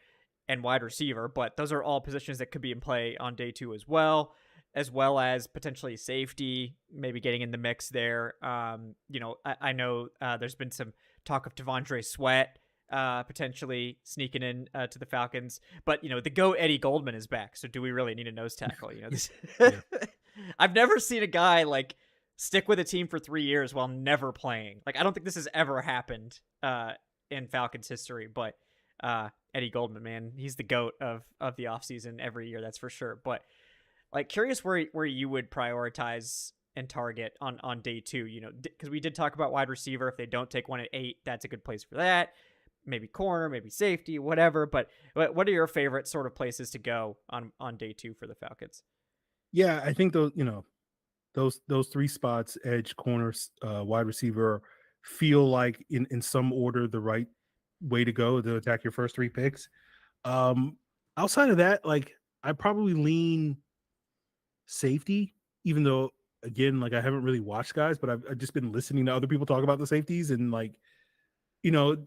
and wide receiver, but those are all positions that could be in play on day 2 as well as potentially safety, maybe getting in the mix there. I know there's been some talk of Devondre Sweat potentially sneaking in to the Falcons, but the GOAT Eddie Goldman is back. So do we really need a nose tackle? This Yeah. I've never seen a guy like stick with a team for 3 years while never playing. Like I don't think this has ever happened in Falcons history, but Eddie Goldman, man, he's the GOAT of the offseason every year, that's for sure. But like curious where you would prioritize and target on day 2, because we did talk about wide receiver. If they don't take one at 8, that's a good place for that. Maybe corner, maybe safety, whatever. But what are your favorite sort of places to go on day 2 for the Falcons? Yeah, I think those 3 spots, edge, corners, wide receiver, feel like in some order the right way to go to attack your first 3 picks. Outside of that, like I probably lean safety, even though again, like I haven't really watched guys, but I've just been listening to other people talk about the safeties, and like,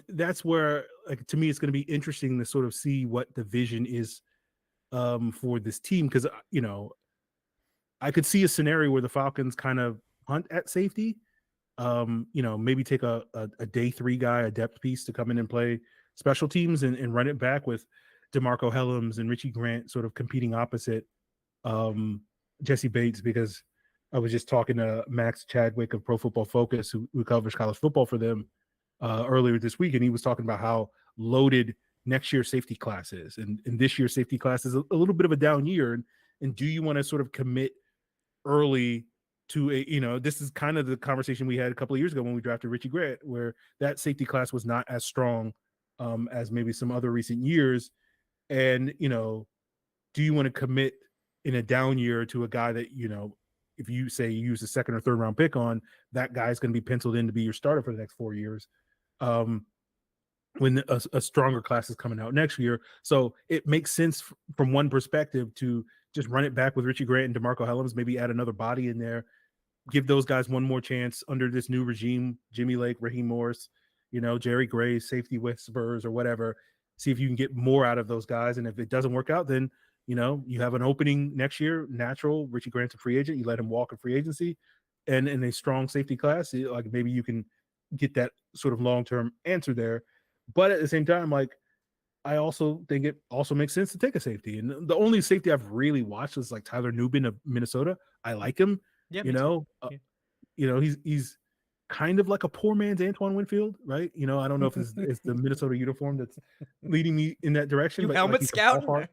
that's where like to me it's going to be interesting to sort of see what the vision is for this team, because I could see a scenario where the Falcons kind of hunt at safety. Maybe take a day 3 guy, a depth piece to come in and play special teams and run it back with DeMarco Hellams and Richie Grant sort of competing opposite Jesse Bates, because I was just talking to Max Chadwick of Pro Football Focus, who covers college football for them earlier this week, and he was talking about how loaded next year's safety class is, and this year's safety class is a little bit of a down year, and do you want to sort of commit early to this is kind of the conversation we had a couple of years ago when we drafted Richie Grant, where that safety class was not as strong as maybe some other recent years, and do you want to commit in a down year to a guy that if you say you use a 2nd or 3rd round pick on, that guy's going to be penciled in to be your starter for the next 4 years, when a stronger class is coming out next year. So it makes sense from one perspective to just run it back with Richie Grant and DeMarco Hellams, maybe add another body in there, give those guys one more chance under this new regime, Jimmy Lake, Raheem Morris, Jerry Gray, safety whispers or whatever, see if you can get more out of those guys. And if it doesn't work out, then you have an opening next year, natural. Richie Grant's a free agent. You let him walk in free agency, and in a strong safety class, like maybe you can get that sort of long-term answer there. But at the same time, like I also think it also makes sense to take a safety. And the only safety I've really watched is like Tyler Nubin of Minnesota. I like him. Yeah, me too. He's kind of like a poor man's Antoine Winfield, right? I don't know if it's the Minnesota uniform that's leading me in that direction. You but helmet like scout.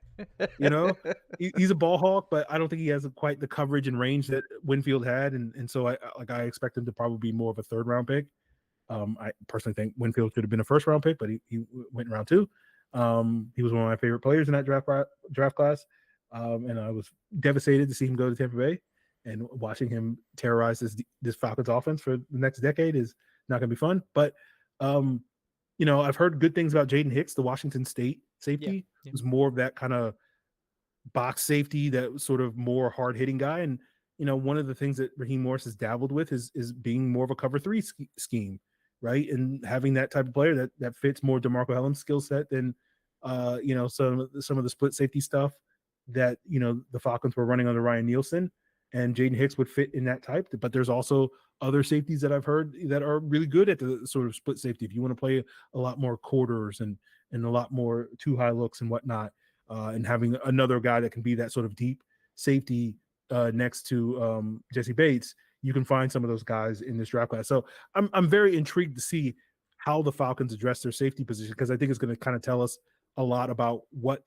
He's a ball hawk, but I don't think he has quite the coverage and range that Winfield had, and so I expect him to probably be more of a 3rd round pick. I personally think Winfield should have been a 1st round pick, but he went in round 2. He was one of my favorite players in that draft class, and I was devastated to see him go to Tampa Bay. And watching him terrorize this Falcons offense for the next decade is not going to be fun. But I've heard good things about Jaden Hicks, the Washington State Yeah. safety, Yeah. who's more of that kind of box safety, that was sort of more hard hitting guy. And one of the things that Raheem Morris has dabbled with is being more of a cover three scheme, right? And having that type of player that fits more DeMarco Hellum's skill set than some of the split safety stuff that the Falcons were running under Ryan Nielsen. And Jaden Hicks would fit in that type. But there's also other safeties that I've heard that are really good at the sort of split safety. If you want to play a lot more quarters and a lot more too high looks and whatnot, and having another guy that can be that sort of deep safety next to Jesse Bates, you can find some of those guys in this draft class. So I'm very intrigued to see how the Falcons address their safety position, because I think it's going to kind of tell us a lot about what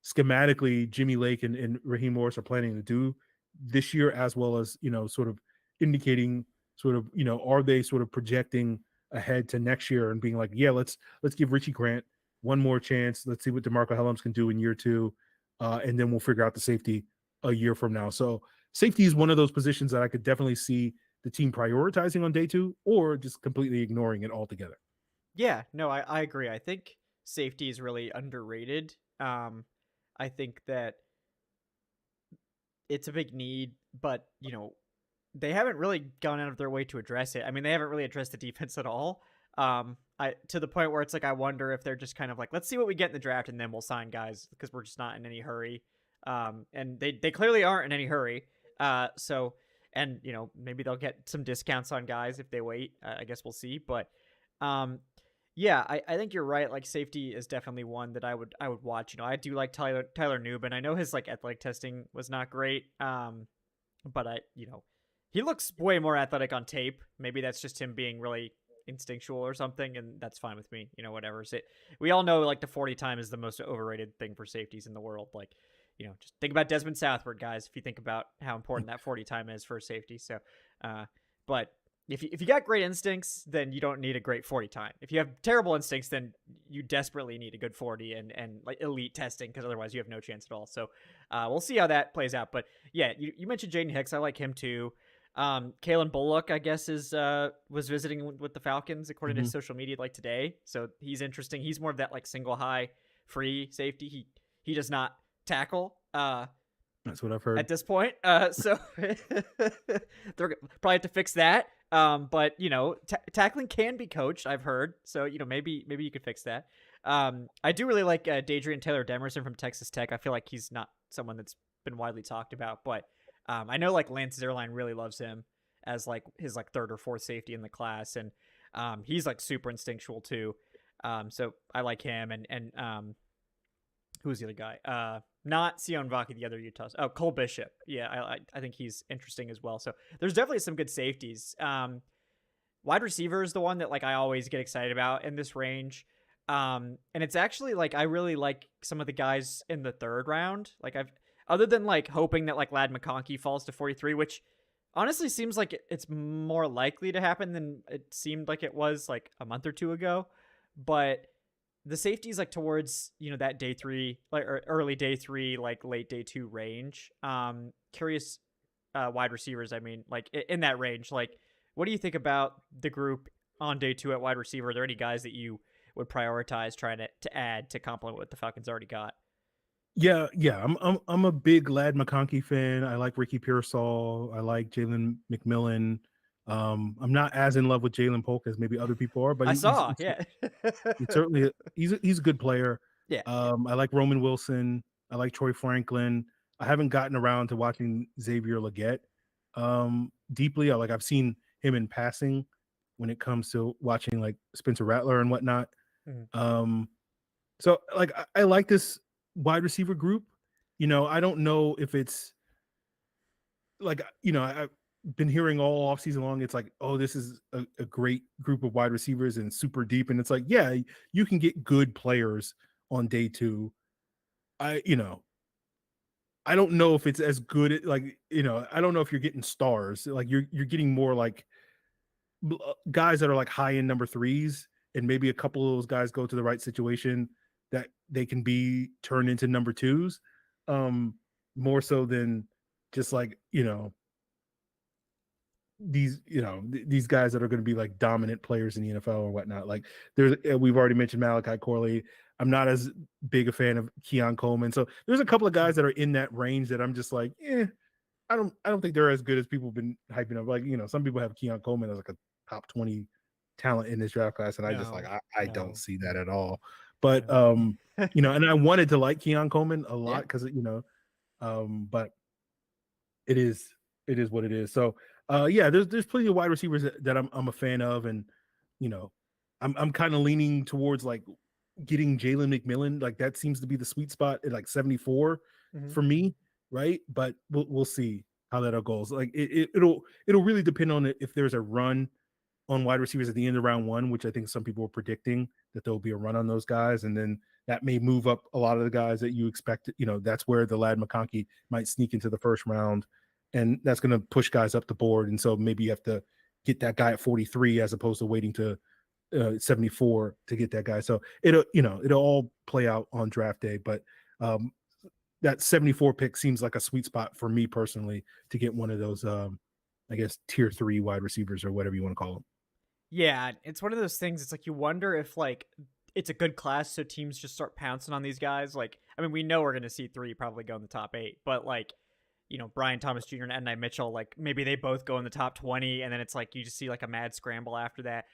schematically Jimmy Lake and Raheem Morris are planning to do this year, as well as sort of indicating are they sort of projecting ahead to next year and being like, yeah, let's give Richie Grant one more chance. Let's see what DeMarco Hellums can do in year 2, and then we'll figure out the safety a year from now. So safety is one of those positions that I could definitely see the team prioritizing on day 2, or just completely ignoring it altogether. Yeah, no, I agree. I think safety is really underrated. I think that it's a big need, but they haven't really gone out of their way to address it. I mean, they haven't really addressed the defense at all. To the point where it's like, I wonder if they're just kind of like, let's see what we get in the draft and then we'll sign guys, because we're just not in any hurry. And they clearly aren't in any hurry. So, and maybe they'll get some discounts on guys if they wait. I guess we'll see. But, yeah, I think you're right. Like, safety is definitely one that I would watch. I do like Tyler Newbin. I know his like athletic testing was not great. But he looks way more athletic on tape. Maybe that's just him being really instinctual or something, and that's fine with me. Whatever. We all know like the 40 time is the most overrated thing for safeties in the world. Like, just think about Desmond Southward, guys, if you think about how important that 40 time is for a safety. So, but if you got great instincts, then you don't need a great 40 time. If you have terrible instincts, then you desperately need a good 40 and like elite testing, because otherwise you have no chance at all. So we'll see how that plays out. But yeah, you mentioned Jaden Hicks. I like him too. Kalen Bullock, I guess, was visiting with the Falcons according to his social media like today. So he's interesting. He's more of that like single high free safety. He does not tackle. That's what I've heard at this point. So they're probably have to fix that. But tackling can be coached, I've heard. So maybe you could fix that. I do really like Dadrian Taylor Demerson from Texas Tech. I feel like he's not someone that's been widely talked about, but I know like Lance Zierlein really loves him as like his like 3rd or 4th safety in the class, and he's like super instinctual too. So I like him, and who's the other guy? Not Sion Vaki, the other Utah. Oh, Cole Bishop. Yeah, I think he's interesting as well. So there's definitely some good safeties. Wide receiver is the one that like I always get excited about in this range. And it's actually like I really like some of the guys in the 3rd round. Like other than like hoping that like Ladd McConkey falls to 43, which honestly seems like it's more likely to happen than it seemed like it was like a month or 2 ago. But the safeties like towards that day 3, like or early day 3, like late day 2 range. Curious wide receivers. I mean, like in that range, like what do you think about the group on day 2 at wide receiver? Are there any guys that you would prioritize trying to add to complement what the Falcons already got? Yeah. I'm a big Ladd McConkey fan. I like Ricky Pearsall. I like Jalen McMillan. I'm not as in love with Jalen Polk as maybe other people are, but I saw, yeah. he's certainly he's a good player. Yeah. I like Roman Wilson. I like Troy Franklin. I haven't gotten around to watching Xavier Legette deeply. I've seen him in passing when it comes to watching like Spencer Rattler and whatnot. So like I like this wide receiver group. I don't know if it's like I've been hearing all offseason long, it's like, oh, this is a great group of wide receivers and super deep. And it's like, yeah, you can get good players on day 2. I don't know if it's as good at I don't know if you're getting stars. Like you're getting more like guys that are like high end number 3s, and maybe a couple of those guys go to the right situation that they can be turned into number 2s, more so than just like these, these guys that are going to be like dominant players in the NFL or whatnot. Like we've already mentioned Malachi Corley. I'm not as big a fan of Keon Coleman. So there's a couple of guys that are in that range that I'm just like, I don't think they're as good as people have been hyping up. Like, some people have Keon Coleman as like a top 20 talent in this draft class. And I just like, I don't see that at all. But, and I wanted to like Keon Coleman a lot because, but it is what it is. So, there's plenty of wide receivers that I'm a fan of. And, I'm kind of leaning towards like getting Jalen McMillan. Like that seems to be the sweet spot at like 74 for me. Right. But we'll see how that all goes. Like it'll really depend on if there's a run on wide receivers at the end of round 1, which I think some people are predicting that there'll be a run on those guys. And then that may move up a lot of the guys that you expect. That's where the Ladd McConkey might sneak into the first round, and that's going to push guys up the board. And so maybe you have to get that guy at 43 as opposed to waiting to 74 to get that guy. So it'll all play out on draft day, but that 74 pick seems like a sweet spot for me personally to get one of those, I guess, tier 3 wide receivers or whatever you want to call them. Yeah, it's one of those things. It's like you wonder if like it's a good class, so teams just start pouncing on these guys. Like, I mean, we know we're going to see 3 probably go in the top 8, but like, Brian Thomas Jr. and N.I. Mitchell, like maybe they both go in the top 20, and then it's like you just see like a mad scramble after that.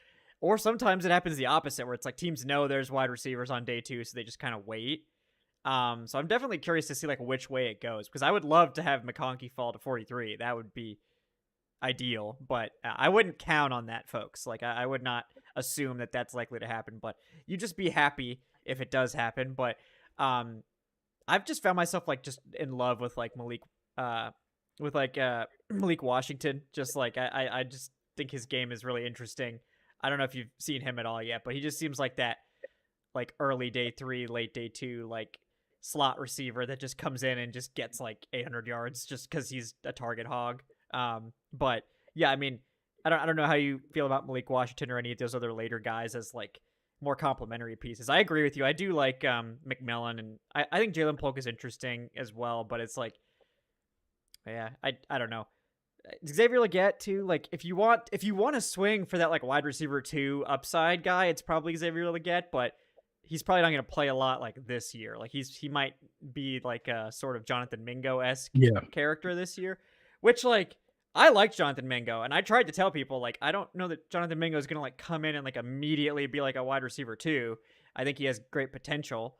Or sometimes it happens the opposite, where it's like teams know there's wide receivers on day 2, so they just kind of wait. So I'm definitely curious to see like which way it goes, because I would love to have McConkey fall to 43. That would be ideal, but I wouldn't count on that, folks. Like I would not assume that that's likely to happen, but you just be happy if it does happen. But I've just found myself like just in love with like Malik Washington. Just like I just think his game is really interesting. I don't know if you've seen him at all yet, but he just seems like that like early day 3, late day 2, like slot receiver that just comes in and just gets like 800 yards just because he's a target hog. But yeah, I mean, I don't know how you feel about Malik Washington or any of those other later guys as like more complementary pieces. I agree with you. I do like McMillan, and I think Jalen Polk is interesting as well, but it's like, yeah, I don't know. Xavier Legette too. Like if you want to swing for that like wide receiver 2 upside guy, it's probably Xavier Legette, but he's probably not going to play a lot like this year. Like he might be like a sort of Jonathan Mingo-esque character this year, which like I like Jonathan Mingo, and I tried to tell people like I don't know that Jonathan Mingo is going to like come in and like immediately be like a wide receiver 2. I think he has great potential.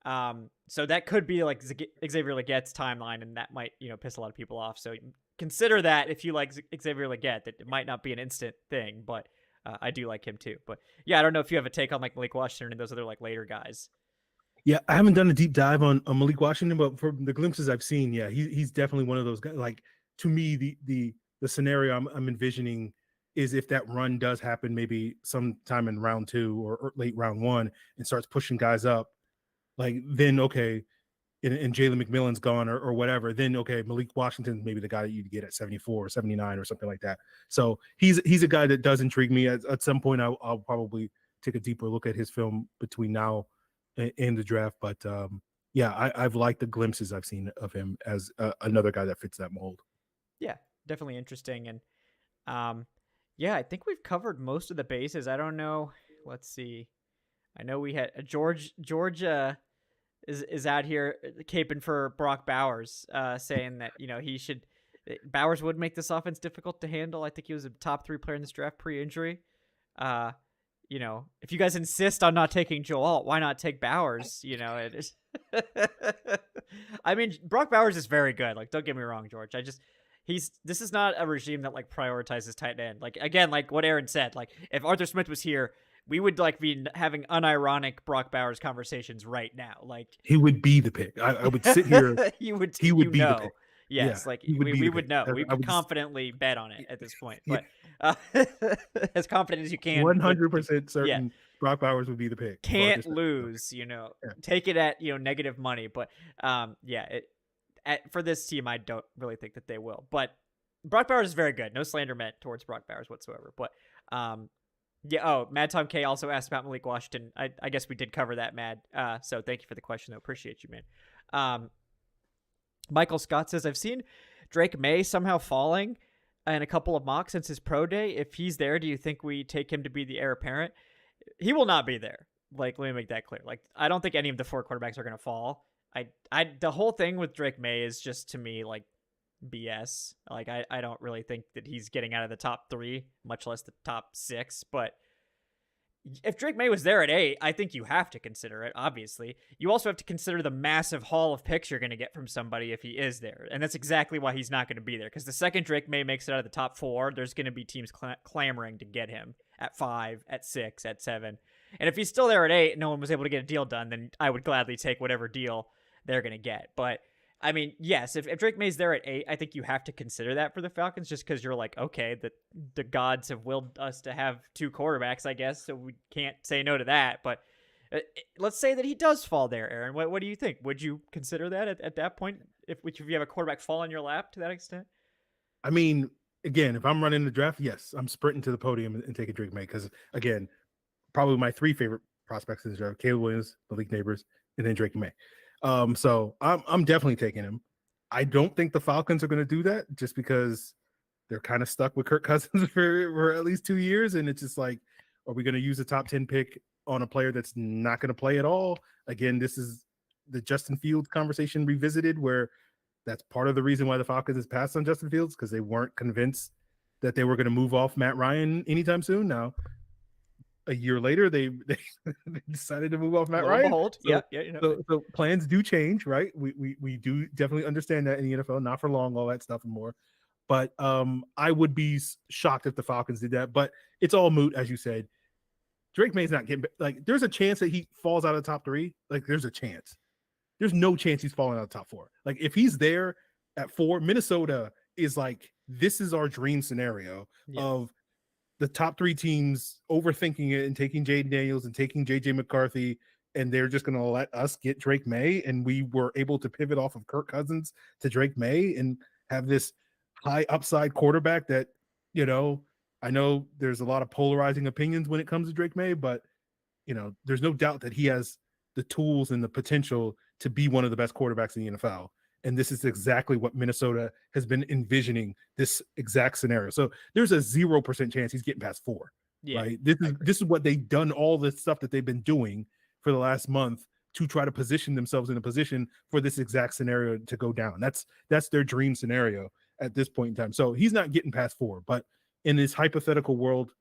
So that could be like Xavier Legette's timeline, and that might piss a lot of people off. So consider that if you like Xavier Legette, that it might not be an instant thing, but I do like him too. But yeah, I don't know if you have a take on like Malik Washington and those other like later guys. Yeah, I haven't done a deep dive on Malik Washington, but from the glimpses I've seen, yeah, he's definitely one of those guys. Like to me, the scenario I'm envisioning is if that run does happen, maybe sometime in round 2 or late round 1, and starts pushing guys up, like then okay, and Jalen McMillan's gone or whatever, then okay, Malik Washington's maybe the guy that you get at 74 or 79 or something like that. So he's a guy that does intrigue me. At some point, I'll probably take a deeper look at his film between now and the draft. But yeah, I've liked the glimpses I've seen of him as another guy that fits that mold. Yeah, definitely interesting. And yeah, I think we've covered most of the bases. I don't know. Let's see. I know we had George is out here caping for Brock Bowers, saying that Bowers would make this offense difficult to handle. I think he was a top 3 player in this draft pre-injury. If you guys insist on not taking Joe Alt, why not take Bowers? It is. I mean, Brock Bowers is very good. Like, don't get me wrong, George. This is not a regime that like prioritizes tight end. Like again, like what Aaron said. Like if Arthur Smith was here, we would like be having unironic Brock Bowers conversations right now. Like he would be the pick. I would sit here. He would be the pick. Yes, yeah, like we would know. We could confidently bet on it at this point. But as confident as you can. 100% certain Brock Bowers would be the pick. Can't lose, Take it at negative money. But for this team, I don't really think that they will. But Brock Bowers is very good. No slander meant towards Brock Bowers whatsoever. But yeah. Oh, Mad Tom K also asked about Malik Washington. I guess we did cover that, Mad. So thank you for the question, though. Appreciate you, man. Michael Scott says, I've seen Drake May somehow falling and a couple of mocks since his pro day. If he's there, do you think we take him to be the heir apparent? He will not be there. Like, let me make that clear. Like, I don't think any of the 4 quarterbacks are going to fall. The whole thing with Drake May is just, to me, like, BS. Like, I don't really think that he's getting out of the top 3, much less the top 6. But if Drake May was there at 8, I think you have to consider it, obviously. You also have to consider the massive haul of picks you're going to get from somebody if he is there. And that's exactly why he's not going to be there. Because the second Drake May makes it out of the top 4, there's going to be teams clamoring to get him at 5, at 6, at 7. And if he's still there at 8 and no one was able to get a deal done, then I would gladly take whatever deal they're going to get. But, I mean, yes, if Drake May's there at 8, I think you have to consider that for the Falcons, just because you're like, okay, the gods have willed us to have 2 quarterbacks, I guess, so we can't say no to that. But let's say that he does fall there, Aaron. What do you think? Would you consider that at that point, if you have a quarterback fall in your lap to that extent? I mean, again, if I'm running the draft, yes, I'm sprinting to the podium and taking Drake May because, again, probably my 3 favorite prospects in the draft: Caleb Williams, Malik Neighbors, and then Drake May. So I'm definitely taking him. I don't think the Falcons are going to do that just because they're kind of stuck with Kirk Cousins for at least 2 years. And it's just like, are we going to use a top 10 pick on a player that's not going to play at all? Again, this is the Justin Fields conversation revisited, where that's part of the reason why the Falcons has passed on Justin Fields, because they weren't convinced that they were going to move off Matt Ryan anytime soon. Now, a year later, they decided to move off Matt Ryan. So, yeah. You know. So plans do change, right? We do definitely understand that in the NFL, not for long, all that stuff and more. But I would be shocked if the Falcons did that. But it's all moot, as you said. Drake May's not getting, like, there's a chance that he falls out of the top 3. Like, there's a chance. There's no chance he's falling out of the top 4. Like, if he's there at 4, Minnesota is like, this is our dream scenario of the top 3 teams overthinking it and taking Jaden Daniels and taking JJ McCarthy, and they're just going to let us get Drake May. And we were able to pivot off of Kirk Cousins to Drake May and have this high upside quarterback that, you know, I know there's a lot of polarizing opinions when it comes to Drake May, but, you know, there's no doubt that he has the tools and the potential to be one of the best quarterbacks in the NFL. And this is exactly what Minnesota has been envisioning, this exact scenario. So there's a 0% chance he's getting past 4. Right? This is what they've done, all the stuff that they've been doing for the last month to try to position themselves in a position for this exact scenario to go down. That's their dream scenario at this point in time. So he's not getting past 4, but in this hypothetical world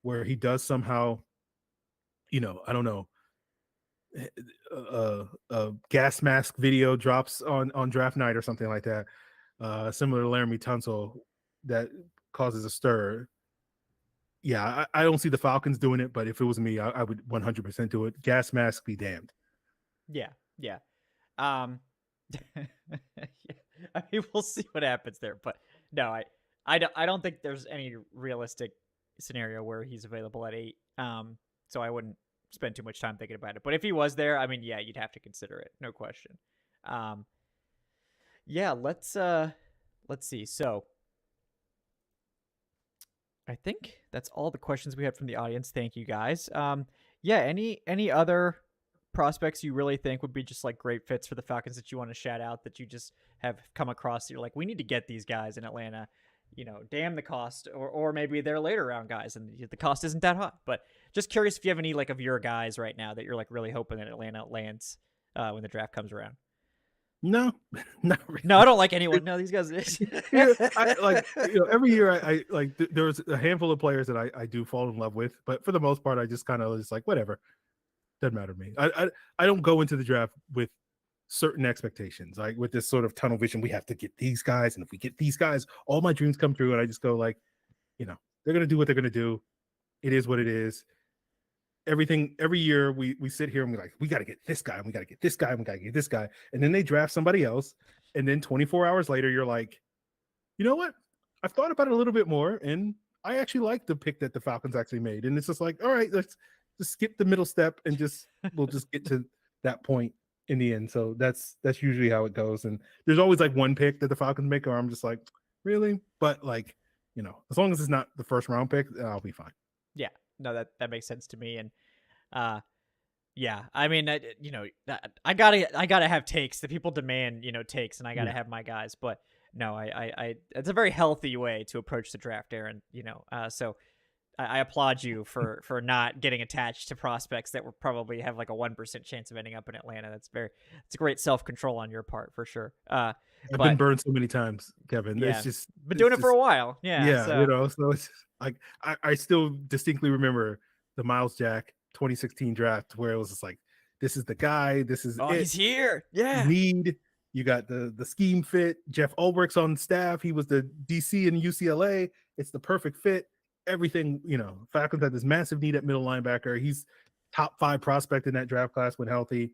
where he does somehow, you know, I don't know, a gas mask video drops on draft night or something like that, similar to Laramie Tunsil, that causes a stir. Yeah, I don't see the Falcons doing it, but if it was me, I would 100% do it. Gas mask be damned. Yeah. I mean, we'll see what happens there, but no, I don't think there's any realistic scenario where he's available at 8. So I wouldn't spend too much time thinking about it. But if he was there, I mean, yeah, you'd have to consider it, no question. Yeah, let's see. So I think that's all the questions we had from the audience. Thank you, guys. Yeah, any other prospects you really think would be just like great fits for the Falcons that you want to shout out, that you just have come across that you're like, we need to get these guys in Atlanta? You know, damn the cost, or maybe they're later round guys and the cost isn't that hot. But just curious if you have any like of your guys right now that you're like really hoping that Atlanta lands when the draft comes around. No, not really. No, I don't like anyone. No, these guys. Yeah, every year I like there's a handful of players that I do fall in love with, but for the most part, I just kind of just like, whatever, doesn't matter to me. I don't go into the draft with certain expectations, like with this sort of tunnel vision. We have to get these guys, and if we get these guys, all my dreams come true. And I just go like, you know, they're gonna do what they're gonna do. It is what it is. Every year we sit here and we're like, we got to get this guy, and we got to get this guy, and we got to get this guy, and then they draft somebody else, and then 24 hours later you're like, you know what, I've thought about it a little bit more, and I actually like the pick that the Falcons actually made. And it's just like, all right, let's just skip the middle step and we'll just get to that point in the end. So that's usually how it goes. And there's always like one pick that the Falcons make or I'm just like, really? But like, you know, as long as it's not the first round pick, I'll be fine. Yeah, no, that makes sense to me. And yeah, I mean, you know, I gotta have takes. The people demand, you know, takes, and I gotta have my guys. But no, I it's a very healthy way to approach the draft, Aaron. So I applaud you for not getting attached to prospects that will probably have like a 1% chance of ending up in Atlanta. It's a great self control on your part for sure. I've been But burned so many times, Kevin. yeah, been It's doing it for just a while. Yeah, yeah, so so it's like I still distinctly remember the Miles Jack 2016 draft where it was just like, this is the guy, this is oh, it. he's here. Yeah, Need you got the scheme fit. Jeff Ulbricht's on staff. He was the DC and UCLA. It's the perfect fit. Everything, Falcons had this massive need at middle linebacker. He's top 5 prospect in that draft class when healthy.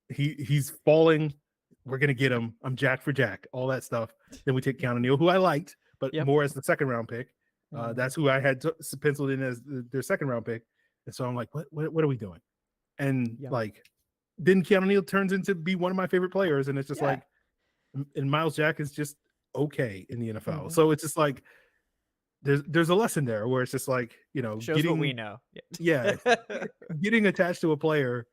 He's falling. We're gonna get him. I'm Jack for Jack, all that stuff. Then we take Keanu Neal, who I liked, but more as the second round pick. That's who I had penciled in as their second round pick. And so I'm like, what are we doing? And like, then Keanu Neal turns into be one of my favorite players, and it's just like, and Miles Jack is just okay in the NFL. So it's just like there's a lesson there where it's just like, shows what we know. Getting attached to a player,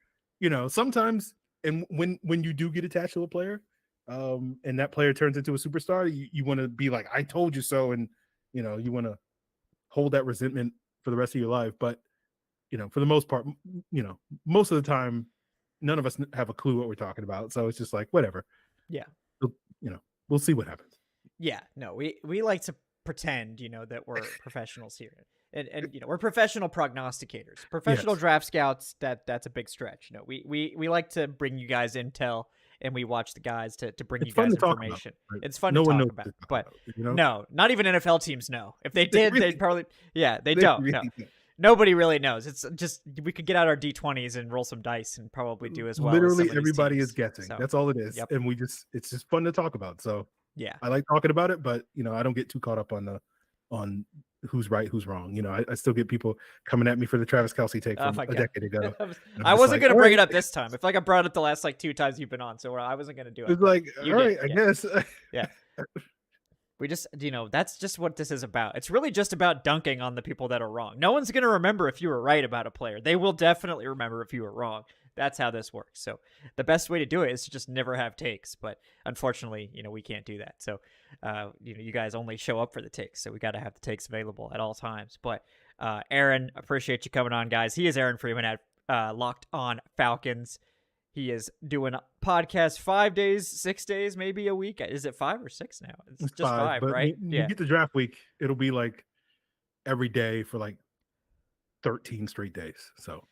sometimes, and when you do get attached to a player, and that player turns into a superstar, you want to be like, I told you so, and you want to hold that resentment for the rest of your life. But for the most part, most of the time, none of us have a clue what we're talking about. So it's just like, whatever. Yeah. We'll see what happens. Yeah. No, we like to pretend, that we're professionals here. And we're professional prognosticators, professional draft scouts. That's a big stretch. We like to bring you guys intel, and we watch the guys to bring you guys information. Right? It's fun to talk about, but no, not even NFL teams know. If they did, they'd probably, they don't. No. Nobody really knows. It's just, we could get out our D20s and roll some dice and probably do as well. Literally everybody is guessing. So, that's all it is. And it's just fun to talk about. So yeah, I like talking about it, but I don't get too caught up on who's right, who's wrong. I still get people coming at me for the Travis Kelce take from a decade ago. I wasn't going to bring it up this time. I feel like I brought it the last 2 times you've been on, so I wasn't going to do it. It's like, all right, I guess. Yeah. We just, that's just what this is about. It's really just about dunking on the people that are wrong. No one's going to remember if you were right about a player. They will definitely remember if you were wrong. That's how this works. So the best way to do it is to just never have takes. But unfortunately, we can't do that. So, you guys only show up for the takes. So we got to have the takes available at all times. But Aaron, appreciate you coming on, guys. He is Aaron Freeman at Locked On Falcons. He is doing a podcast 5 days, 6 days, maybe a week. Is it 5 or 6 now? It's just 5, right? You get the draft week, it'll be like every day for like 13 straight days. So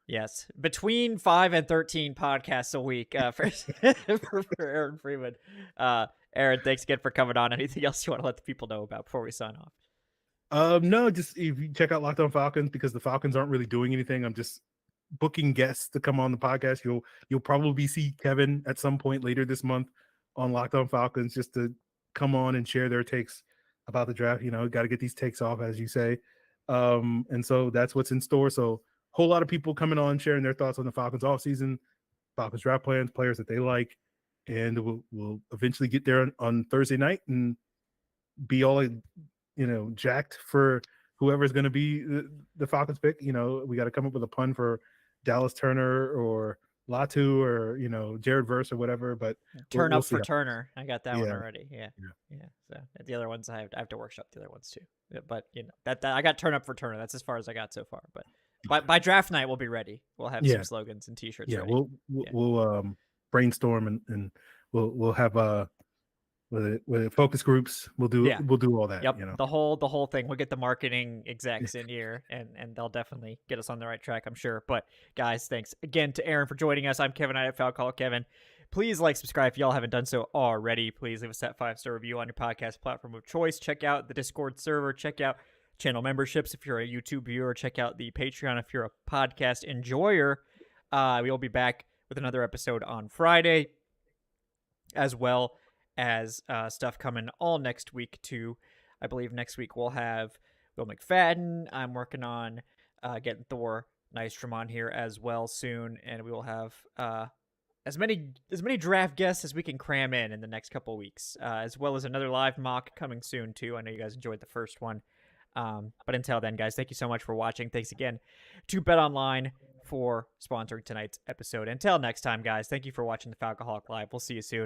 yes, between 5 and 13 podcasts a week for Aaron Freeman. Aaron, thanks again for coming on. Anything else you want to let the people know about before we sign off? No, just if you check out Locked On Falcons, because the Falcons aren't really doing anything. I'm just booking guests to come on the podcast. You'll probably see Kevin at some point later this month on Locked On Falcons, just to come on and share their takes about the draft. Got to get these takes off, as you say. And so that's what's in store. So whole lot of people coming on, sharing their thoughts on the Falcons offseason, Falcons draft plans, players that they like, and we'll eventually get there on Thursday night and be all jacked for whoever's going to be the Falcons pick. We got to come up with a pun for Dallas Turner or Latu or Jared Verse or whatever. But turn up for Turner. I got that one already. Yeah. So the other ones I have to workshop the other ones too. But that I got turn up for Turner. That's as far as I got so far. But by draft night we'll be ready. We'll have some slogans and T-shirts. Yeah, ready. We'll brainstorm and we'll have with focus groups. We'll do all that. Yep. The whole thing. We'll get the marketing execs in here and they'll definitely get us on the right track, I'm sure. But guys, thanks again to Aaron for joining us. I'm Kevin at Falcoholic Kevin. Please like, subscribe if y'all haven't done so already. Please leave us that 5-star review on your podcast platform of choice. Check out the Discord server. Check out channel memberships if you're a YouTube viewer. Check out the Patreon if you're a podcast enjoyer. We will be back with another episode on Friday, as well as stuff coming all next week too. I believe next week we'll have Will McFadden. I'm working on getting Thor Nystrom on here as well soon, and we will have as many draft guests as we can cram in the next couple weeks, as well as another live mock coming soon too. I know you guys enjoyed the first one, but until then, guys, thank you so much for watching. Thanks again to BetOnline for sponsoring tonight's episode. Until next time, guys, thank you for watching the Falcoholic Live. We'll see you soon.